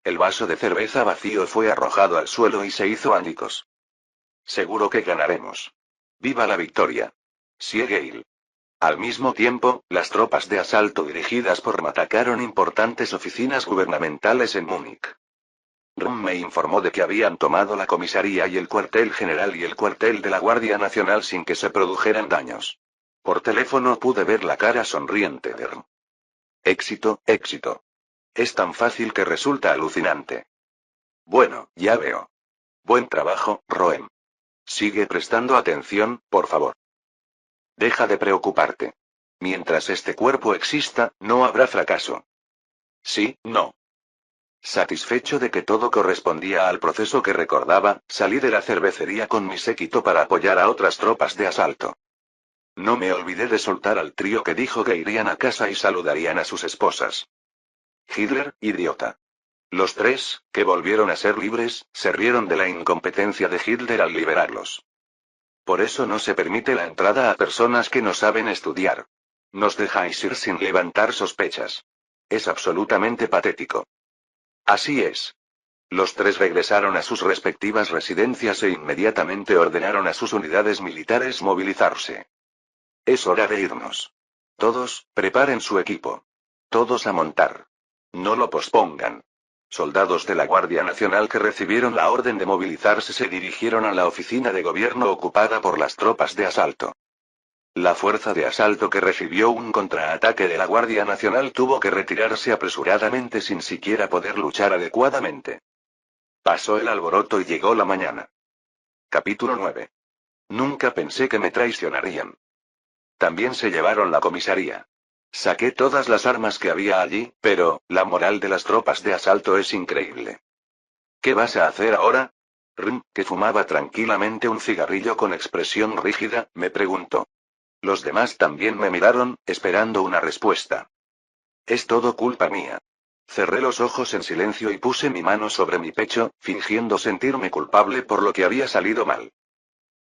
El vaso de cerveza vacío fue arrojado al suelo y se hizo añicos. Seguro que ganaremos. ¡Viva la victoria! Siegel. Al mismo tiempo, las tropas de asalto dirigidas por M atacaron importantes oficinas gubernamentales en Múnich. Rum me informó de que habían tomado la comisaría y el cuartel general y el cuartel de la Guardia Nacional sin que se produjeran daños. Por teléfono pude ver la cara sonriente de Rum. Éxito, éxito. Es tan fácil que resulta alucinante. Bueno, ya veo. Buen trabajo, Roem. Sigue prestando atención, por favor. Deja de preocuparte. Mientras este cuerpo exista, no habrá fracaso. Sí, no. Satisfecho de que todo correspondía al proceso que recordaba, salí de la cervecería con mi séquito para apoyar a otras tropas de asalto. No me olvidé de soltar al trío que dijo que irían a casa y saludarían a sus esposas. Hitler, idiota. Los tres, que volvieron a ser libres, se rieron de la incompetencia de Hitler al liberarlos. Por eso no se permite la entrada a personas que no saben estudiar. Nos dejáis ir sin levantar sospechas. Es absolutamente patético. Así es. Los tres regresaron a sus respectivas residencias e inmediatamente ordenaron a sus unidades militares movilizarse. Es hora de irnos. Todos, preparen su equipo. Todos a montar. No lo pospongan. Soldados de la Guardia Nacional que recibieron la orden de movilizarse se dirigieron a la oficina de gobierno ocupada por las tropas de asalto. La fuerza de asalto que recibió un contraataque de la Guardia Nacional tuvo que retirarse apresuradamente sin siquiera poder luchar adecuadamente. Pasó el alboroto y llegó la mañana. Capítulo 9. Nunca pensé que me traicionarían. También se llevaron la comisaría. Saqué todas las armas que había allí, pero, la moral de las tropas de asalto es increíble. ¿Qué vas a hacer ahora? Rim, que fumaba tranquilamente un cigarrillo con expresión rígida, me preguntó. Los demás también me miraron, esperando una respuesta. Es todo culpa mía. Cerré los ojos en silencio y puse mi mano sobre mi pecho, fingiendo sentirme culpable por lo que había salido mal.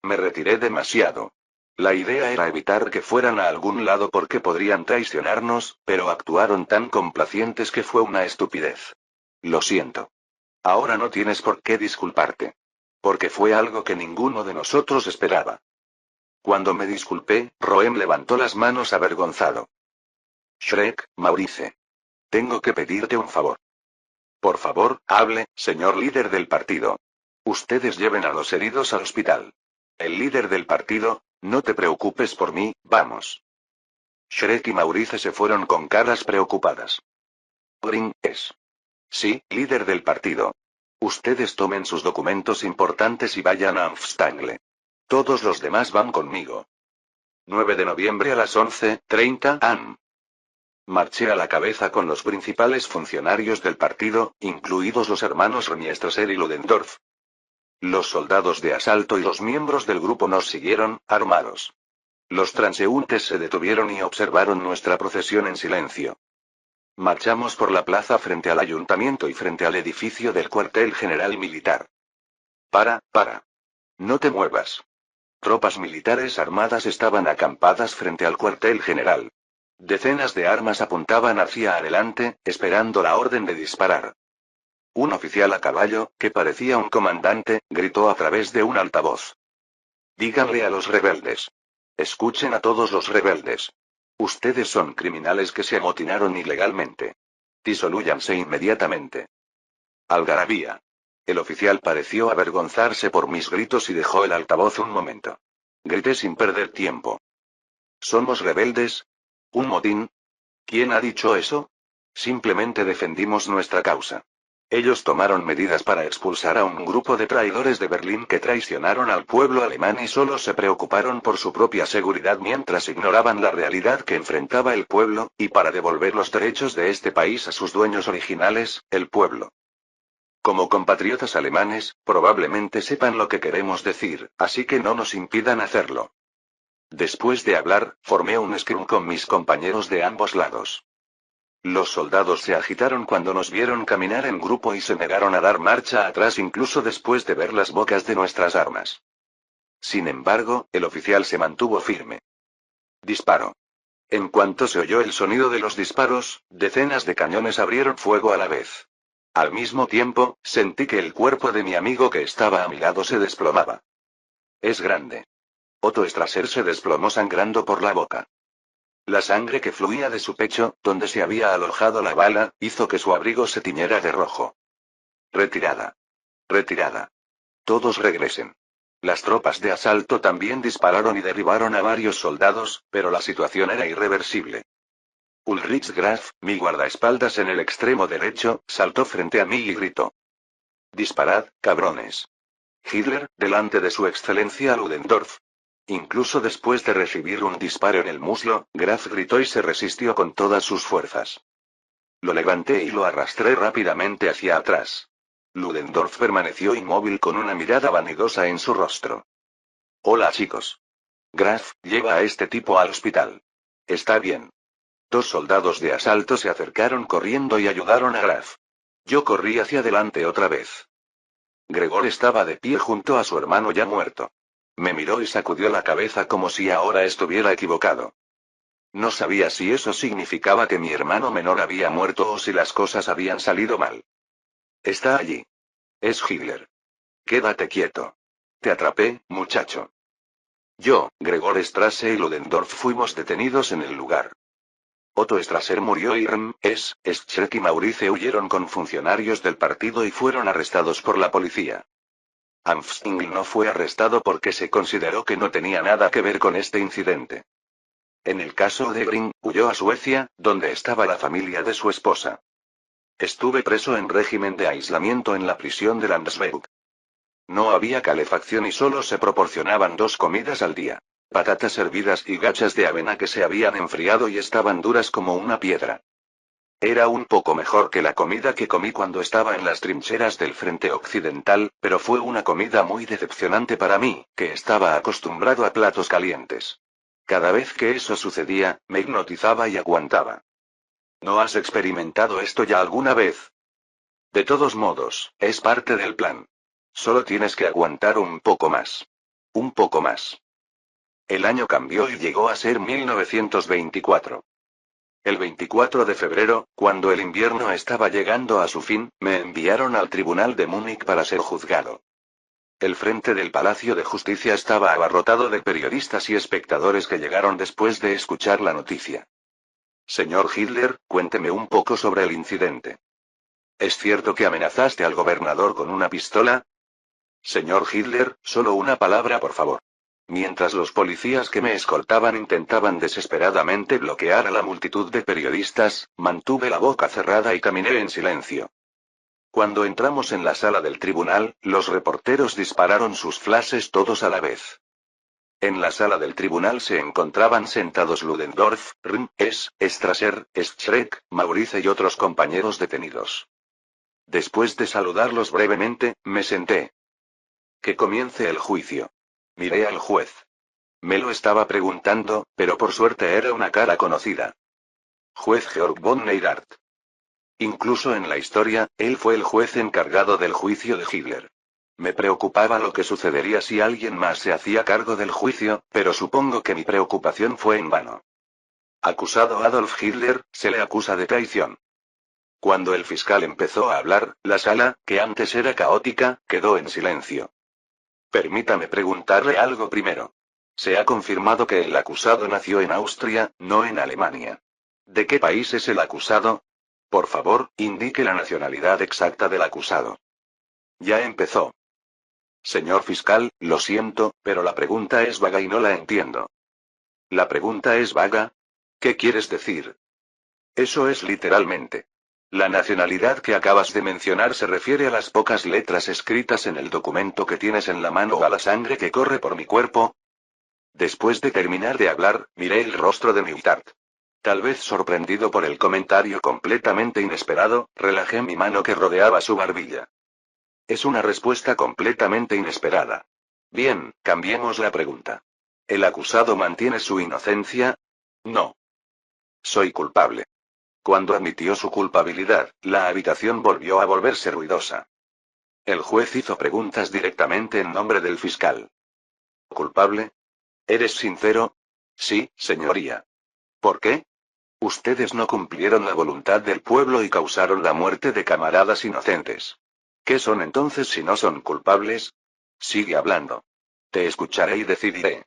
Me retiré demasiado. La idea era evitar que fueran a algún lado porque podrían traicionarnos, pero actuaron tan complacientes que fue una estupidez. Lo siento. Ahora no tienes por qué disculparte. Porque fue algo que ninguno de nosotros esperaba. Cuando me disculpé, Roem levantó las manos avergonzado. Shrek, Maurice. Tengo que pedirte un favor. Por favor, hable, señor líder del partido. Ustedes lleven a los heridos al hospital. El líder del partido, no te preocupes por mí, vamos. Shrek y Maurice se fueron con caras preocupadas. Green es. Sí, líder del partido. Ustedes tomen sus documentos importantes y vayan a Anfstangle. Todos los demás van conmigo. 9 de noviembre a las 11:30 am. Marché a la cabeza con los principales funcionarios del partido, incluidos los hermanos Remiestreser y Ludendorff. Los soldados de asalto y los miembros del grupo nos siguieron, armados. Los transeúntes se detuvieron y observaron nuestra procesión en silencio. Marchamos por la plaza frente al ayuntamiento y frente al edificio del cuartel general militar. Para. No te muevas. Tropas militares armadas estaban acampadas frente al cuartel general. Decenas de armas apuntaban hacia adelante, esperando la orden de disparar. Un oficial a caballo, que parecía un comandante, gritó a través de un altavoz. Díganle a los rebeldes. Escuchen a todos los rebeldes. Ustedes son criminales que se amotinaron ilegalmente. Disolúyanse inmediatamente. Algarabía. El oficial pareció avergonzarse por mis gritos y dejó el altavoz un momento. Grité sin perder tiempo. ¿Somos rebeldes? ¿Un motín? ¿Quién ha dicho eso? Simplemente defendimos nuestra causa. Ellos tomaron medidas para expulsar a un grupo de traidores de Berlín que traicionaron al pueblo alemán y solo se preocuparon por su propia seguridad mientras ignoraban la realidad que enfrentaba el pueblo, y para devolver los derechos de este país a sus dueños originales, el pueblo. Como compatriotas alemanes, probablemente sepan lo que queremos decir, así que no nos impidan hacerlo. Después de hablar, formé un scrum con mis compañeros de ambos lados. Los soldados se agitaron cuando nos vieron caminar en grupo y se negaron a dar marcha atrás incluso después de ver las bocas de nuestras armas. Sin embargo, el oficial se mantuvo firme. Disparo. En cuanto se oyó el sonido de los disparos, decenas de cañones abrieron fuego a la vez. Al mismo tiempo, sentí que el cuerpo de mi amigo que estaba a mi lado se desplomaba. Es grande. Otto Strasser se desplomó sangrando por la boca. La sangre que fluía de su pecho, donde se había alojado la bala, hizo que su abrigo se tiñera de rojo. Retirada. Retirada. Todos regresen. Las tropas de asalto también dispararon y derribaron a varios soldados, pero la situación era irreversible. Ulrich Graf, mi guardaespaldas en el extremo derecho, saltó frente a mí y gritó: «Disparad, cabrones». Hitler, delante de su excelencia Ludendorff. Incluso después de recibir un disparo en el muslo, Graf gritó y se resistió con todas sus fuerzas. Lo levanté y lo arrastré rápidamente hacia atrás. Ludendorff permaneció inmóvil con una mirada vanidosa en su rostro. «Hola chicos. Graf, lleva a este tipo al hospital». «Está bien». 2 soldados de asalto se acercaron corriendo y ayudaron a Graf. Yo corrí hacia adelante otra vez. Gregor estaba de pie junto a su hermano ya muerto. Me miró y sacudió la cabeza como si ahora estuviera equivocado. No sabía si eso significaba que mi hermano menor había muerto o si las cosas habían salido mal. Está allí. Es Hitler. Quédate quieto. Te atrapé, muchacho. Yo, Gregor Strasse y Ludendorff fuimos detenidos en el lugar. Otto Strasser murió y Schreck y Maurice huyeron con funcionarios del partido y fueron arrestados por la policía. Amfsting no fue arrestado porque se consideró que no tenía nada que ver con este incidente. En el caso de Green, huyó a Suecia, donde estaba la familia de su esposa. Estuve preso en régimen de aislamiento en la prisión de Landsberg. No había calefacción y solo se proporcionaban 2 comidas al día. Patatas hervidas y gachas de avena que se habían enfriado y estaban duras como una piedra. Era un poco mejor que la comida que comí cuando estaba en las trincheras del frente occidental, pero fue una comida muy decepcionante para mí, que estaba acostumbrado a platos calientes. Cada vez que eso sucedía, me hipnotizaba y aguantaba. ¿No has experimentado esto ya alguna vez? De todos modos, es parte del plan. Solo tienes que aguantar un poco más. Un poco más. El año cambió y llegó a ser 1924. El 24 de febrero, cuando el invierno estaba llegando a su fin, me enviaron al tribunal de Múnich para ser juzgado. El frente del Palacio de Justicia estaba abarrotado de periodistas y espectadores que llegaron después de escuchar la noticia. Señor Hitler, cuénteme un poco sobre el incidente. ¿Es cierto que amenazaste al gobernador con una pistola? Señor Hitler, solo una palabra por favor. Mientras los policías que me escoltaban intentaban desesperadamente bloquear a la multitud de periodistas, mantuve la boca cerrada y caminé en silencio. Cuando entramos en la sala del tribunal, los reporteros dispararon sus flashes todos a la vez. En la sala del tribunal se encontraban sentados Ludendorff, Strasser, Schreck, Maurice y otros compañeros detenidos. Después de saludarlos brevemente, me senté. Que comience el juicio. Miré al juez. Me lo estaba preguntando, pero por suerte era una cara conocida. Juez Georg von Neirath. Incluso en la historia, él fue el juez encargado del juicio de Hitler. Me preocupaba lo que sucedería si alguien más se hacía cargo del juicio, pero supongo que mi preocupación fue en vano. Acusado Adolf Hitler, se le acusa de traición. Cuando el fiscal empezó a hablar, la sala, que antes era caótica, quedó en silencio. Permítame preguntarle algo primero. Se ha confirmado que el acusado nació en Austria, no en Alemania. ¿De qué país es el acusado? Por favor, indique la nacionalidad exacta del acusado. Ya empezó. Señor fiscal, lo siento, pero la pregunta es vaga y no la entiendo. ¿La pregunta es vaga? ¿Qué quieres decir? Eso es literalmente. La nacionalidad que acabas de mencionar se refiere a las pocas letras escritas en el documento que tienes en la mano o a la sangre que corre por mi cuerpo. Después de terminar de hablar, miré el rostro de Neurath. Tal vez sorprendido por el comentario completamente inesperado, relajé mi mano que rodeaba su barbilla. Es una respuesta completamente inesperada. Bien, cambiemos la pregunta. ¿El acusado mantiene su inocencia? No. Soy culpable. Cuando admitió su culpabilidad, la habitación volvió a volverse ruidosa. El juez hizo preguntas directamente en nombre del fiscal. ¿Culpable? ¿Eres sincero? Sí, señoría. ¿Por qué? Ustedes no cumplieron la voluntad del pueblo y causaron la muerte de camaradas inocentes. ¿Qué son entonces si no son culpables? Sigue hablando. Te escucharé y decidiré.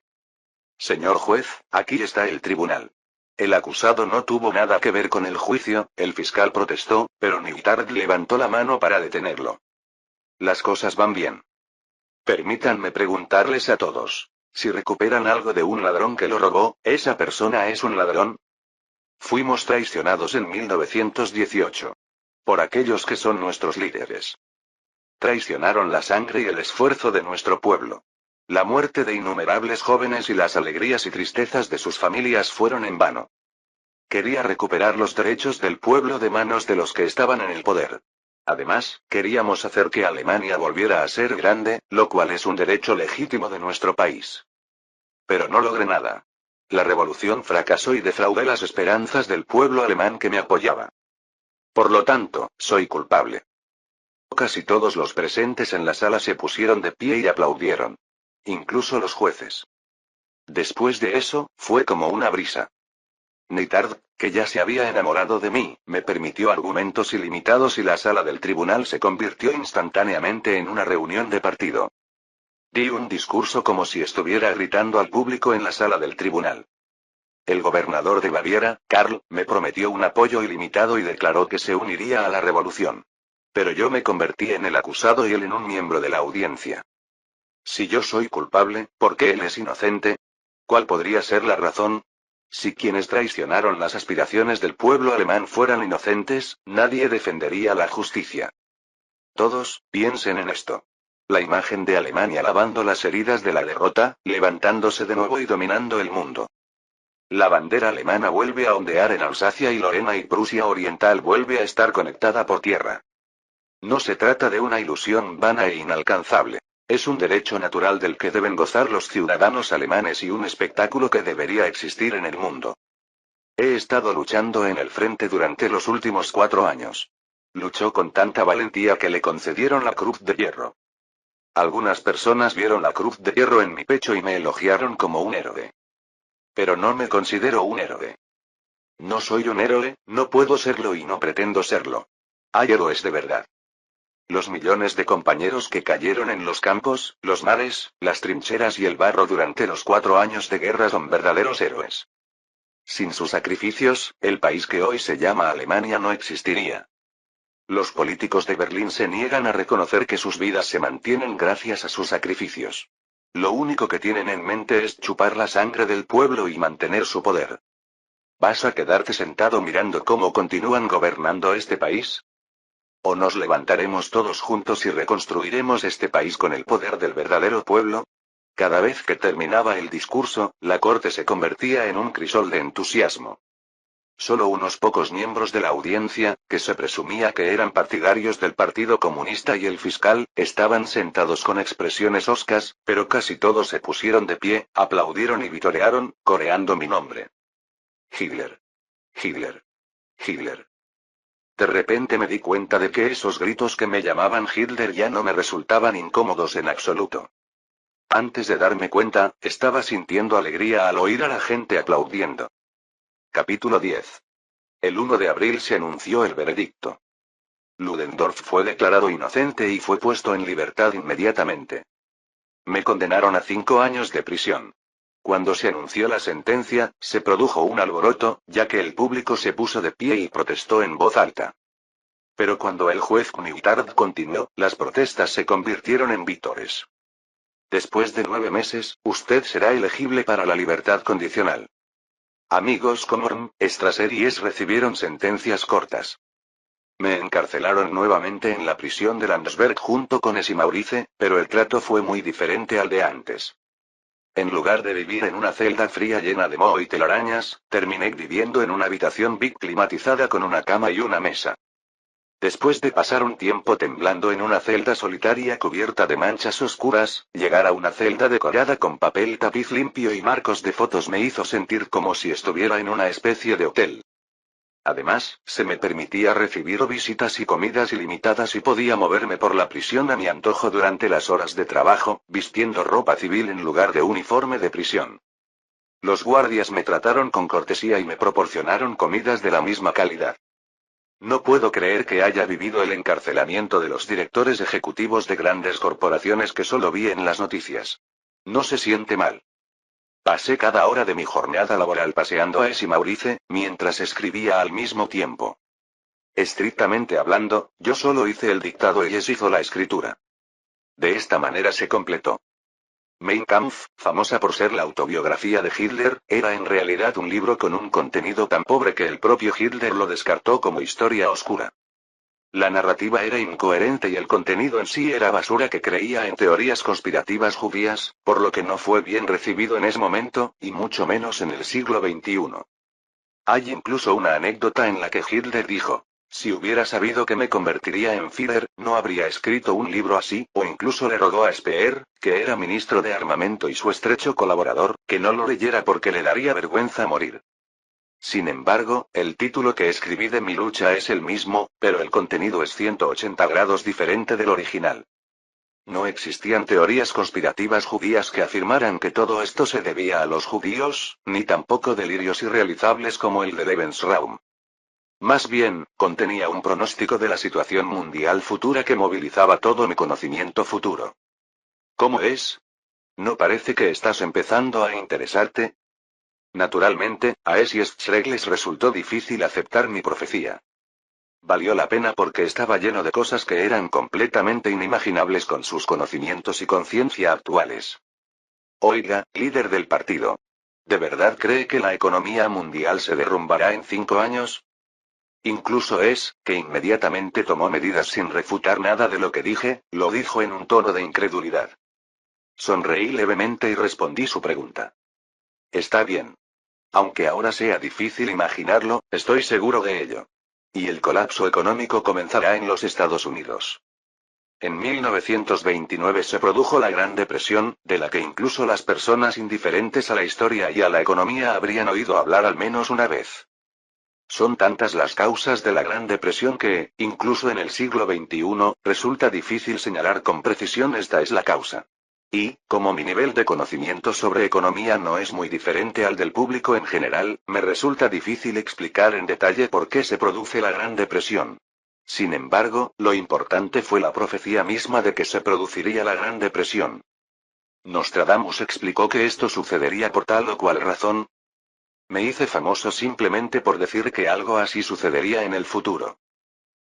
Señor juez, aquí está el tribunal. El acusado no tuvo nada que ver con el juicio, el fiscal protestó, pero Newtard levantó la mano para detenerlo. Las cosas van bien. Permítanme preguntarles a todos. Si recuperan algo de un ladrón que lo robó, ¿esa persona es un ladrón? Fuimos traicionados en 1918. Por aquellos que son nuestros líderes. Traicionaron la sangre y el esfuerzo de nuestro pueblo. La muerte de innumerables jóvenes y las alegrías y tristezas de sus familias fueron en vano. Quería recuperar los derechos del pueblo de manos de los que estaban en el poder. Además, queríamos hacer que Alemania volviera a ser grande, lo cual es un derecho legítimo de nuestro país. Pero no logré nada. La revolución fracasó y defraudé las esperanzas del pueblo alemán que me apoyaba. Por lo tanto, soy culpable. Casi todos los presentes en la sala se pusieron de pie y aplaudieron. Incluso los jueces. Después de eso, fue como una brisa. Neytard, que ya se había enamorado de mí, me permitió argumentos ilimitados y la sala del tribunal se convirtió instantáneamente en una reunión de partido. Di un discurso como si estuviera gritando al público en la sala del tribunal. El gobernador de Baviera, Karl, me prometió un apoyo ilimitado y declaró que se uniría a la revolución. Pero yo me convertí en el acusado y él en un miembro de la audiencia. Si yo soy culpable, ¿por qué él es inocente? ¿Cuál podría ser la razón? Si quienes traicionaron las aspiraciones del pueblo alemán fueran inocentes, nadie defendería la justicia. Todos, piensen en esto. La imagen de Alemania lavando las heridas de la derrota, levantándose de nuevo y dominando el mundo. La bandera alemana vuelve a ondear en Alsacia y Lorena y Prusia Oriental vuelve a estar conectada por tierra. No se trata de una ilusión vana e inalcanzable. Es un derecho natural del que deben gozar los ciudadanos alemanes y un espectáculo que debería existir en el mundo. He estado luchando en el frente durante los últimos 4 años. Luchó con tanta valentía que le concedieron la Cruz de Hierro. Algunas personas vieron la Cruz de Hierro en mi pecho y me elogiaron como un héroe. Pero no me considero un héroe. No soy un héroe, no puedo serlo y no pretendo serlo. Hay héroes de verdad. Los millones de compañeros que cayeron en los campos, los mares, las trincheras y el barro durante los 4 años de guerra son verdaderos héroes. Sin sus sacrificios, el país que hoy se llama Alemania no existiría. Los políticos de Berlín se niegan a reconocer que sus vidas se mantienen gracias a sus sacrificios. Lo único que tienen en mente es chupar la sangre del pueblo y mantener su poder. ¿Vas a quedarte sentado mirando cómo continúan gobernando este país? ¿O nos levantaremos todos juntos y reconstruiremos este país con el poder del verdadero pueblo? Cada vez que terminaba el discurso, la corte se convertía en un crisol de entusiasmo. Solo unos pocos miembros de la audiencia, que se presumía que eran partidarios del Partido Comunista y el fiscal, estaban sentados con expresiones hoscas, pero casi todos se pusieron de pie, aplaudieron y vitorearon, coreando mi nombre. Hitler. Hitler. Hitler. De repente me di cuenta de que esos gritos que me llamaban Hitler ya no me resultaban incómodos en absoluto. Antes de darme cuenta, estaba sintiendo alegría al oír a la gente aplaudiendo. Capítulo 10. El 1 de abril se anunció el veredicto. Ludendorff fue declarado inocente y fue puesto en libertad inmediatamente. Me condenaron a 5 años de prisión. Cuando se anunció la sentencia, se produjo un alboroto, ya que el público se puso de pie y protestó en voz alta. Pero cuando el juez Newtard continuó, las protestas se convirtieron en vítores. Después de 9 meses, usted será elegible para la libertad condicional. Amigos como Strasser y recibieron sentencias cortas. Me encarcelaron nuevamente en la prisión de Landsberg junto con y Maurice, pero el trato fue muy diferente al de antes. En lugar de vivir en una celda fría llena de moho y telarañas, terminé viviendo en una habitación big climatizada con una cama y una mesa. Después de pasar un tiempo temblando en una celda solitaria cubierta de manchas oscuras, llegar a una celda decorada con papel tapiz limpio y marcos de fotos me hizo sentir como si estuviera en una especie de hotel. Además, se me permitía recibir visitas y comidas ilimitadas y podía moverme por la prisión a mi antojo durante las horas de trabajo, vistiendo ropa civil en lugar de uniforme de prisión. Los guardias me trataron con cortesía y me proporcionaron comidas de la misma calidad. No puedo creer que haya vivido el encarcelamiento de los directores ejecutivos de grandes corporaciones que solo vi en las noticias. No se siente mal. Pasé cada hora de mi jornada laboral paseando a Es y Maurice, mientras escribía al mismo tiempo. Estrictamente hablando, yo solo hice el dictado y Es hizo la escritura. De esta manera se completó. Mein Kampf, famosa por ser la autobiografía de Hitler, era en realidad un libro con un contenido tan pobre que el propio Hitler lo descartó como historia oscura. La narrativa era incoherente y el contenido en sí era basura que creía en teorías conspirativas judías, por lo que no fue bien recibido en ese momento, y mucho menos en el siglo XXI. Hay incluso una anécdota en la que Hitler dijo: si hubiera sabido que me convertiría en Führer, no habría escrito un libro así, o incluso le rogó a Speer, que era ministro de armamento y su estrecho colaborador, que no lo leyera porque le daría vergüenza morir. Sin embargo, el título que escribí de mi lucha es el mismo, pero el contenido es 180 grados diferente del original. No existían teorías conspirativas judías que afirmaran que todo esto se debía a los judíos, ni tampoco delirios irrealizables como el de Lebensraum. Más bien, contenía un pronóstico de la situación mundial futura que movilizaba todo mi conocimiento futuro. ¿Cómo es? ¿No parece que estás empezando a interesarte? Naturalmente, a Es y Schreck les resultó difícil aceptar mi profecía. Valió la pena porque estaba lleno de cosas que eran completamente inimaginables con sus conocimientos y conciencia actuales. Oiga, líder del partido. ¿De verdad cree que la economía mundial se derrumbará en 5 años? Incluso que inmediatamente tomó medidas sin refutar nada de lo que dije, lo dijo en un tono de incredulidad. Sonreí levemente y respondí su pregunta. Está bien. Aunque ahora sea difícil imaginarlo, estoy seguro de ello. Y el colapso económico comenzará en los Estados Unidos. En 1929 se produjo la Gran Depresión, de la que incluso las personas indiferentes a la historia y a la economía habrían oído hablar al menos una vez. Son tantas las causas de la Gran Depresión que, incluso en el siglo XXI, resulta difícil señalar con precisión esta es la causa. Y, como mi nivel de conocimiento sobre economía no es muy diferente al del público en general, me resulta difícil explicar en detalle por qué se produce la Gran Depresión. Sin embargo, lo importante fue la profecía misma de que se produciría la Gran Depresión. Nostradamus explicó que esto sucedería por tal o cual razón. Me hice famoso simplemente por decir que algo así sucedería en el futuro.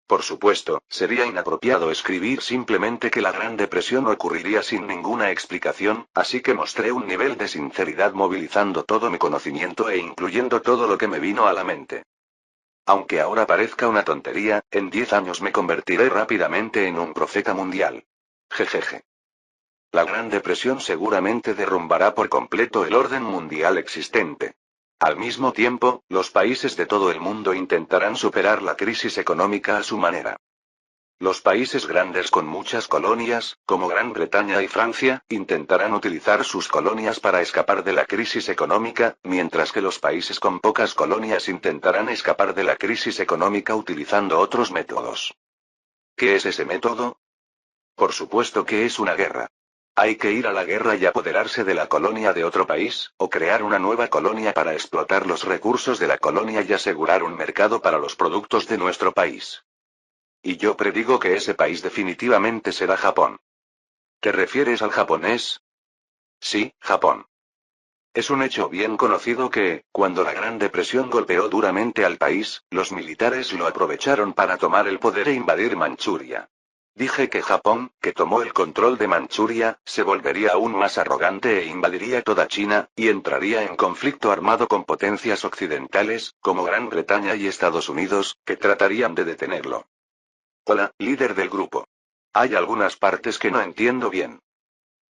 Por supuesto, sería inapropiado escribir simplemente que la Gran Depresión ocurriría sin ninguna explicación, así que mostré un nivel de sinceridad movilizando todo mi conocimiento e incluyendo todo lo que me vino a la mente. Aunque ahora parezca una tontería, en 10 años me convertiré rápidamente en un profeta mundial. Jejeje. La Gran Depresión seguramente derrumbará por completo el orden mundial existente. Al mismo tiempo, los países de todo el mundo intentarán superar la crisis económica a su manera. Los países grandes con muchas colonias, como Gran Bretaña y Francia, intentarán utilizar sus colonias para escapar de la crisis económica, mientras que los países con pocas colonias intentarán escapar de la crisis económica utilizando otros métodos. ¿Qué es ese método? Por supuesto que es una guerra. Hay que ir a la guerra y apoderarse de la colonia de otro país, o crear una nueva colonia para explotar los recursos de la colonia y asegurar un mercado para los productos de nuestro país. Y yo predigo que ese país definitivamente será Japón. ¿Te refieres al japonés? Sí, Japón. Es un hecho bien conocido que, cuando la Gran Depresión golpeó duramente al país, los militares lo aprovecharon para tomar el poder e invadir Manchuria. Dije que Japón, que tomó el control de Manchuria, se volvería aún más arrogante e invadiría toda China, y entraría en conflicto armado con potencias occidentales, como Gran Bretaña y Estados Unidos, que tratarían de detenerlo. Hola, líder del grupo. Hay algunas partes que no entiendo bien.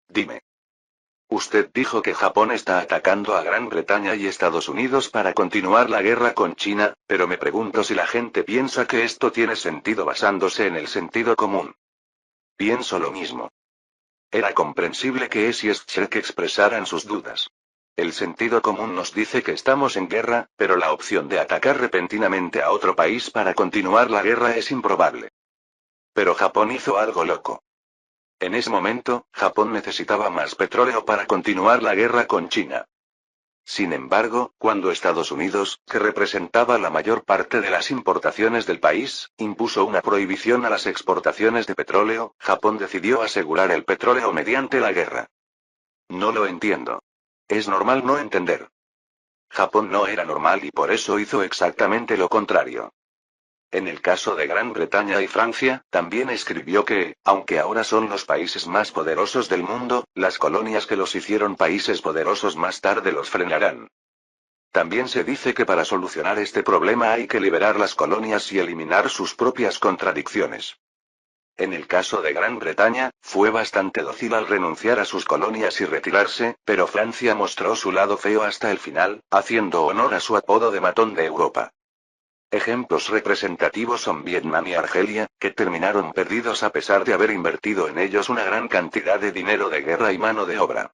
Dime. Usted dijo que Japón está atacando a Gran Bretaña y Estados Unidos para continuar la guerra con China, pero me pregunto si la gente piensa que esto tiene sentido basándose en el sentido común. Pienso lo mismo. Era comprensible que Es y Schreck expresaran sus dudas. El sentido común nos dice que estamos en guerra, pero la opción de atacar repentinamente a otro país para continuar la guerra es improbable. Pero Japón hizo algo loco. En ese momento, Japón necesitaba más petróleo para continuar la guerra con China. Sin embargo, cuando Estados Unidos, que representaba la mayor parte de las importaciones del país, impuso una prohibición a las exportaciones de petróleo, Japón decidió asegurar el petróleo mediante la guerra. No lo entiendo. Es normal no entender. Japón no era normal y por eso hizo exactamente lo contrario. En el caso de Gran Bretaña y Francia, también escribió que, aunque ahora son los países más poderosos del mundo, las colonias que los hicieron países poderosos más tarde los frenarán. También se dice que para solucionar este problema hay que liberar las colonias y eliminar sus propias contradicciones. En el caso de Gran Bretaña, fue bastante dócil al renunciar a sus colonias y retirarse, pero Francia mostró su lado feo hasta el final, haciendo honor a su apodo de matón de Europa. Ejemplos representativos son Vietnam y Argelia, que terminaron perdidos a pesar de haber invertido en ellos una gran cantidad de dinero de guerra y mano de obra.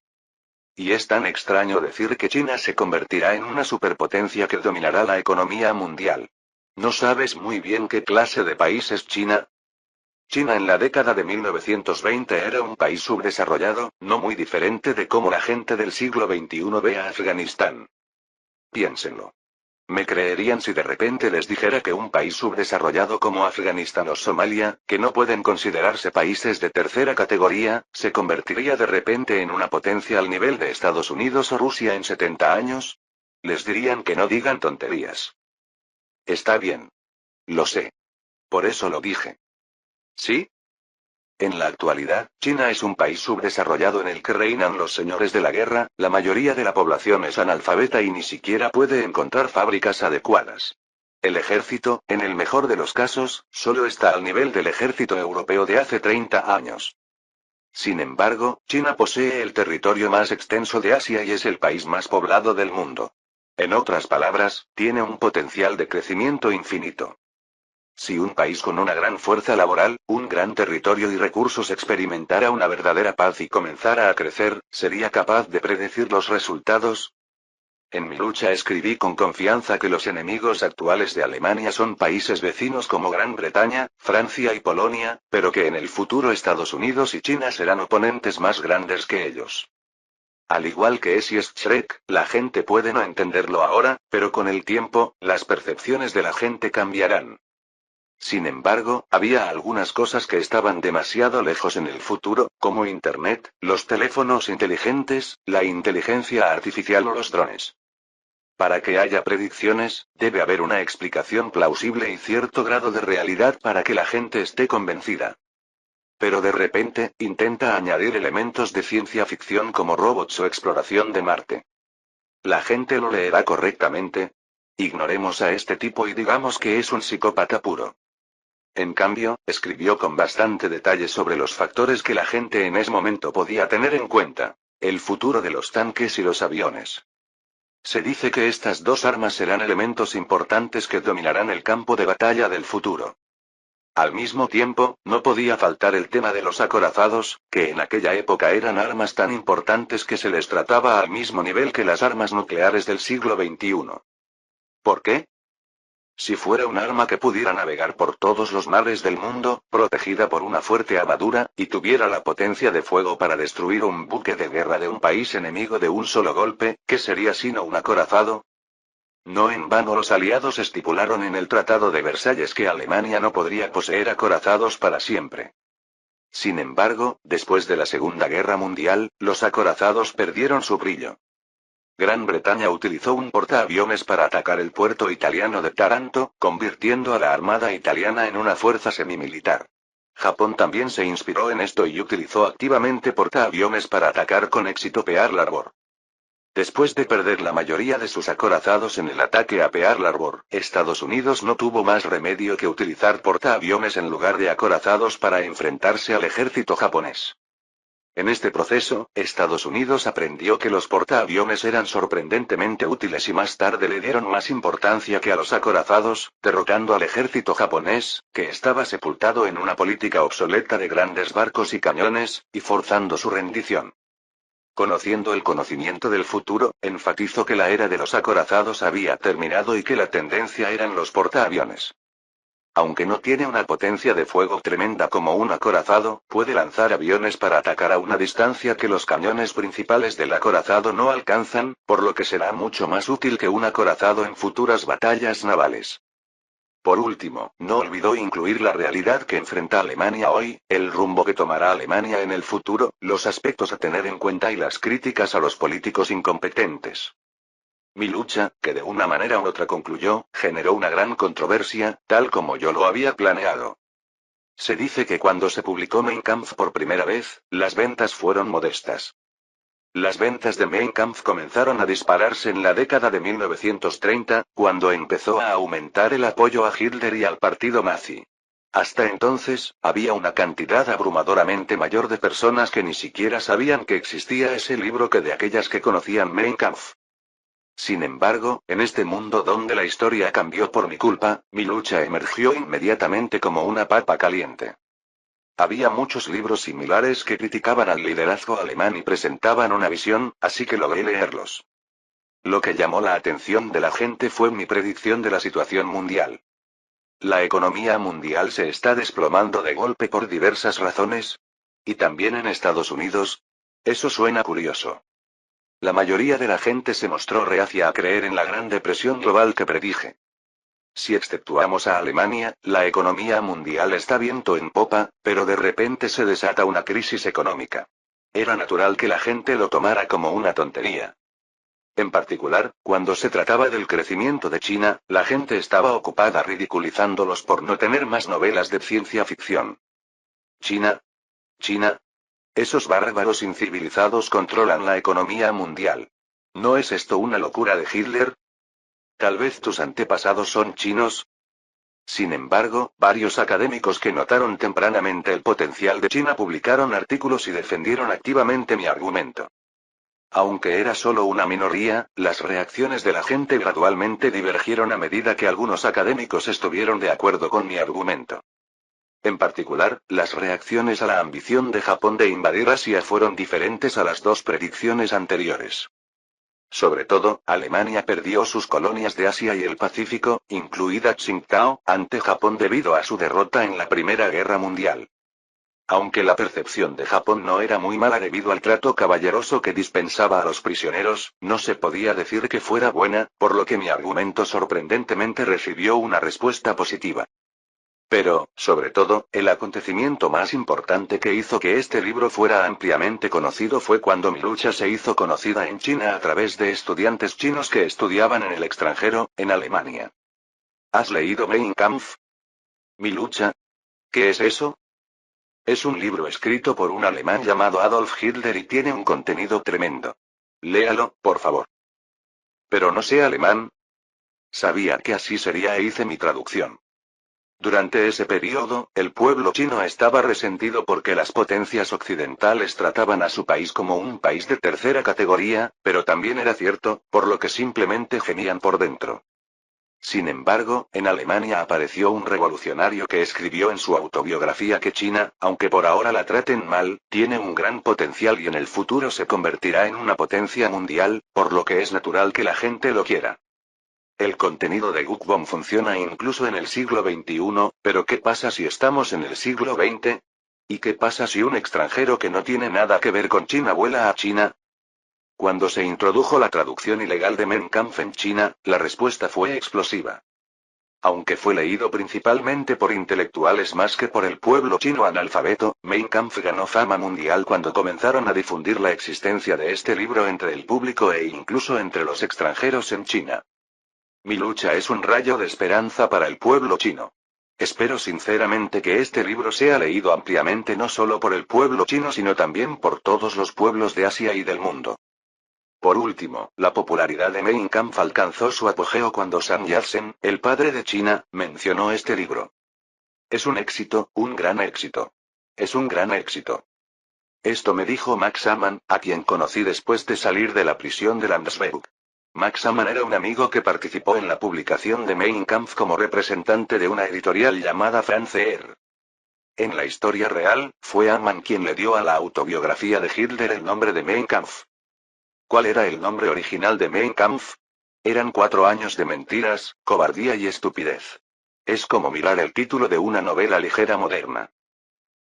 Y es tan extraño decir que China se convertirá en una superpotencia que dominará la economía mundial. ¿No sabes muy bien qué clase de país es China? China en la década de 1920 era un país subdesarrollado, no muy diferente de cómo la gente del siglo XXI ve a Afganistán. Piénsenlo. ¿Me creerían si de repente les dijera que un país subdesarrollado como Afganistán o Somalia, que no pueden considerarse países de tercera categoría, se convertiría de repente en una potencia al nivel de Estados Unidos o Rusia en 70 años? Les dirían que no digan tonterías. Está bien. Lo sé. Por eso lo dije. ¿Sí? En la actualidad, China es un país subdesarrollado en el que reinan los señores de la guerra, la mayoría de la población es analfabeta y ni siquiera puede encontrar fábricas adecuadas. El ejército, en el mejor de los casos, solo está al nivel del ejército europeo de hace 30 años. Sin embargo, China posee el territorio más extenso de Asia y es el país más poblado del mundo. En otras palabras, tiene un potencial de crecimiento infinito. Si un país con una gran fuerza laboral, un gran territorio y recursos experimentara una verdadera paz y comenzara a crecer, ¿sería capaz de predecir los resultados? En mi lucha escribí con confianza que los enemigos actuales de Alemania son países vecinos como Gran Bretaña, Francia y Polonia, pero que en el futuro Estados Unidos y China serán oponentes más grandes que ellos. Al igual que es y es Shrek, la gente puede no entenderlo ahora, pero con el tiempo, las percepciones de la gente cambiarán. Sin embargo, había algunas cosas que estaban demasiado lejos en el futuro, como Internet, los teléfonos inteligentes, la inteligencia artificial o los drones. Para que haya predicciones, debe haber una explicación plausible y cierto grado de realidad para que la gente esté convencida. Pero de repente, intenta añadir elementos de ciencia ficción como robots o exploración de Marte. ¿La gente lo leerá correctamente? Ignoremos a este tipo y digamos que es un psicópata puro. En cambio, escribió con bastante detalle sobre los factores que la gente en ese momento podía tener en cuenta. El futuro de los tanques y los aviones. Se dice que estas dos armas serán elementos importantes que dominarán el campo de batalla del futuro. Al mismo tiempo, no podía faltar el tema de los acorazados, que en aquella época eran armas tan importantes que se les trataba al mismo nivel que las armas nucleares del siglo XXI. ¿Por qué? Si fuera un arma que pudiera navegar por todos los mares del mundo, protegida por una fuerte armadura, y tuviera la potencia de fuego para destruir un buque de guerra de un país enemigo de un solo golpe, ¿qué sería sino un acorazado? No en vano los aliados estipularon en el Tratado de Versalles que Alemania no podría poseer acorazados para siempre. Sin embargo, después de la Segunda Guerra Mundial, los acorazados perdieron su brillo. Gran Bretaña utilizó un portaaviones para atacar el puerto italiano de Taranto, convirtiendo a la Armada italiana en una fuerza semimilitar. Japón también se inspiró en esto y utilizó activamente portaaviones para atacar con éxito Pearl Harbor. Después de perder la mayoría de sus acorazados en el ataque a Pearl Harbor, Estados Unidos no tuvo más remedio que utilizar portaaviones en lugar de acorazados para enfrentarse al ejército japonés. En este proceso, Estados Unidos aprendió que los portaaviones eran sorprendentemente útiles y más tarde le dieron más importancia que a los acorazados, derrotando al ejército japonés, que estaba sepultado en una política obsoleta de grandes barcos y cañones, y forzando su rendición. Conociendo el conocimiento del futuro, enfatizo que la era de los acorazados había terminado y que la tendencia eran los portaaviones. Aunque no tiene una potencia de fuego tremenda como un acorazado, puede lanzar aviones para atacar a una distancia que los cañones principales del acorazado no alcanzan, por lo que será mucho más útil que un acorazado en futuras batallas navales. Por último, no olvidó incluir la realidad que enfrenta Alemania hoy, el rumbo que tomará Alemania en el futuro, los aspectos a tener en cuenta y las críticas a los políticos incompetentes. Mi lucha, que de una manera u otra concluyó, generó una gran controversia, tal como yo lo había planeado. Se dice que cuando se publicó Mein Kampf por primera vez, las ventas fueron modestas. Las ventas de Mein Kampf comenzaron a dispararse en la década de 1930, cuando empezó a aumentar el apoyo a Hitler y al partido nazi. Hasta entonces, había una cantidad abrumadoramente mayor de personas que ni siquiera sabían que existía ese libro que de aquellas que conocían Mein Kampf. Sin embargo, en este mundo donde la historia cambió por mi culpa, mi lucha emergió inmediatamente como una papa caliente. Había muchos libros similares que criticaban al liderazgo alemán y presentaban una visión, así que logré leerlos. Lo que llamó la atención de la gente fue mi predicción de la situación mundial. La economía mundial se está desplomando de golpe por diversas razones. ¿Y también en Estados Unidos? Eso suena curioso. La mayoría de la gente se mostró reacia a creer en la Gran Depresión global que predije. Si exceptuamos a Alemania, la economía mundial está viento en popa, pero de repente se desata una crisis económica. Era natural que la gente lo tomara como una tontería. En particular, cuando se trataba del crecimiento de China, la gente estaba ocupada ridiculizándolos por no tener más novelas de ciencia ficción. China. China. Esos bárbaros incivilizados controlan la economía mundial. ¿No es esto una locura de Hitler? ¿Tal vez tus antepasados son chinos? Sin embargo, varios académicos que notaron tempranamente el potencial de China publicaron artículos y defendieron activamente mi argumento. Aunque era solo una minoría, las reacciones de la gente gradualmente divergieron a medida que algunos académicos estuvieron de acuerdo con mi argumento. En particular, las reacciones a la ambición de Japón de invadir Asia fueron diferentes a las dos predicciones anteriores. Sobre todo, Alemania perdió sus colonias de Asia y el Pacífico, incluida Tsingtao, ante Japón debido a su derrota en la Primera Guerra Mundial. Aunque la percepción de Japón no era muy mala debido al trato caballeroso que dispensaba a los prisioneros, no se podía decir que fuera buena, por lo que mi argumento sorprendentemente recibió una respuesta positiva. Pero, sobre todo, el acontecimiento más importante que hizo que este libro fuera ampliamente conocido fue cuando mi lucha se hizo conocida en China a través de estudiantes chinos que estudiaban en el extranjero, en Alemania. ¿Has leído Mein Kampf? ¿Mi lucha? ¿Qué es eso? Es un libro escrito por un alemán llamado Adolf Hitler y tiene un contenido tremendo. Léalo, por favor. Pero no sé alemán. Sabía que así sería e hice mi traducción. Durante ese periodo, el pueblo chino estaba resentido porque las potencias occidentales trataban a su país como un país de tercera categoría, pero también era cierto, por lo que simplemente gemían por dentro. Sin embargo, en Alemania apareció un revolucionario que escribió en su autobiografía que China, aunque por ahora la traten mal, tiene un gran potencial y en el futuro se convertirá en una potencia mundial, por lo que es natural que la gente lo quiera. El contenido de Gukbom funciona incluso en el siglo XXI, pero ¿qué pasa si estamos en el siglo XX? ¿Y qué pasa si un extranjero que no tiene nada que ver con China vuela a China? Cuando se introdujo la traducción ilegal de Mein Kampf en China, la respuesta fue explosiva. Aunque fue leído principalmente por intelectuales más que por el pueblo chino analfabeto, Mein Kampf ganó fama mundial cuando comenzaron a difundir la existencia de este libro entre el público e incluso entre los extranjeros en China. Mi lucha es un rayo de esperanza para el pueblo chino. Espero sinceramente que este libro sea leído ampliamente no solo por el pueblo chino sino también por todos los pueblos de Asia y del mundo. Por último, la popularidad de Mein Kampf alcanzó su apogeo cuando Sun Yat-sen, el padre de China, mencionó este libro. Es un éxito, un gran éxito. Es un gran éxito. Esto me dijo Max Amann, a quien conocí después de salir de la prisión de Landsberg. Max Amann era un amigo que participó en la publicación de Mein Kampf como representante de una editorial llamada Franz Ehr. En la historia real, fue Hamann quien le dio a la autobiografía de Hitler el nombre de Mein Kampf. ¿Cuál era el nombre original de Mein Kampf? Eran 4 años de mentiras, cobardía y estupidez. Es como mirar el título de una novela ligera moderna.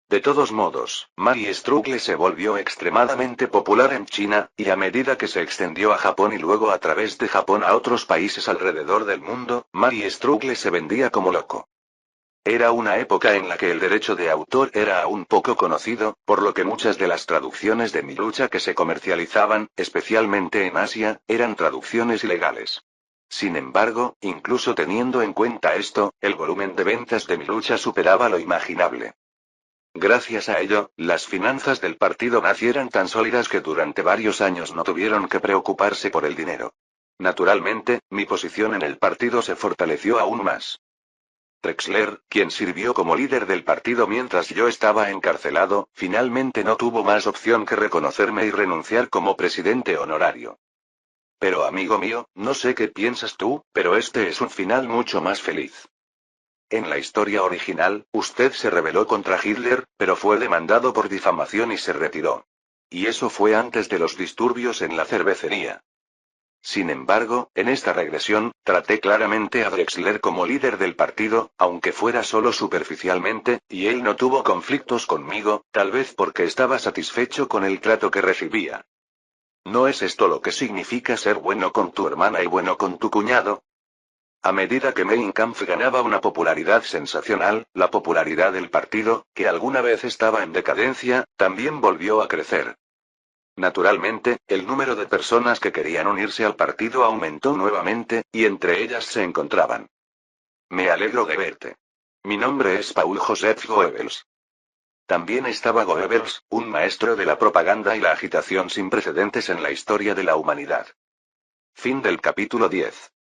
De todos modos, Marie Struggle se volvió extremadamente popular en China, y a medida que se extendió a Japón y luego a través de Japón a otros países alrededor del mundo, Marie Struggle se vendía como loco. Era una época en la que el derecho de autor era aún poco conocido, por lo que muchas de las traducciones de Mi lucha que se comercializaban, especialmente en Asia, eran traducciones ilegales. Sin embargo, incluso teniendo en cuenta esto, el volumen de ventas de Mi lucha superaba lo imaginable. Gracias a ello, las finanzas del partido nazi eran tan sólidas que durante varios años no tuvieron que preocuparse por el dinero. Naturalmente, mi posición en el partido se fortaleció aún más. Drexler, quien sirvió como líder del partido mientras yo estaba encarcelado, finalmente no tuvo más opción que reconocerme y renunciar como presidente honorario. Pero amigo mío, no sé qué piensas tú, pero este es un final mucho más feliz. En la historia original, usted se rebeló contra Hitler, pero fue demandado por difamación y se retiró. Y eso fue antes de los disturbios en la cervecería. Sin embargo, en esta regresión, traté claramente a Drexler como líder del partido, aunque fuera solo superficialmente, y él no tuvo conflictos conmigo, tal vez porque estaba satisfecho con el trato que recibía. ¿No es esto lo que significa ser bueno con tu hermana y bueno con tu cuñado? A medida que Mein Kampf ganaba una popularidad sensacional, la popularidad del partido, que alguna vez estaba en decadencia, también volvió a crecer. Naturalmente, el número de personas que querían unirse al partido aumentó nuevamente, y entre ellas se encontraban. Me alegro de verte. Mi nombre es Paul Joseph Goebbels. También estaba Goebbels, un maestro de la propaganda y la agitación sin precedentes en la historia de la humanidad. Fin del capítulo 10.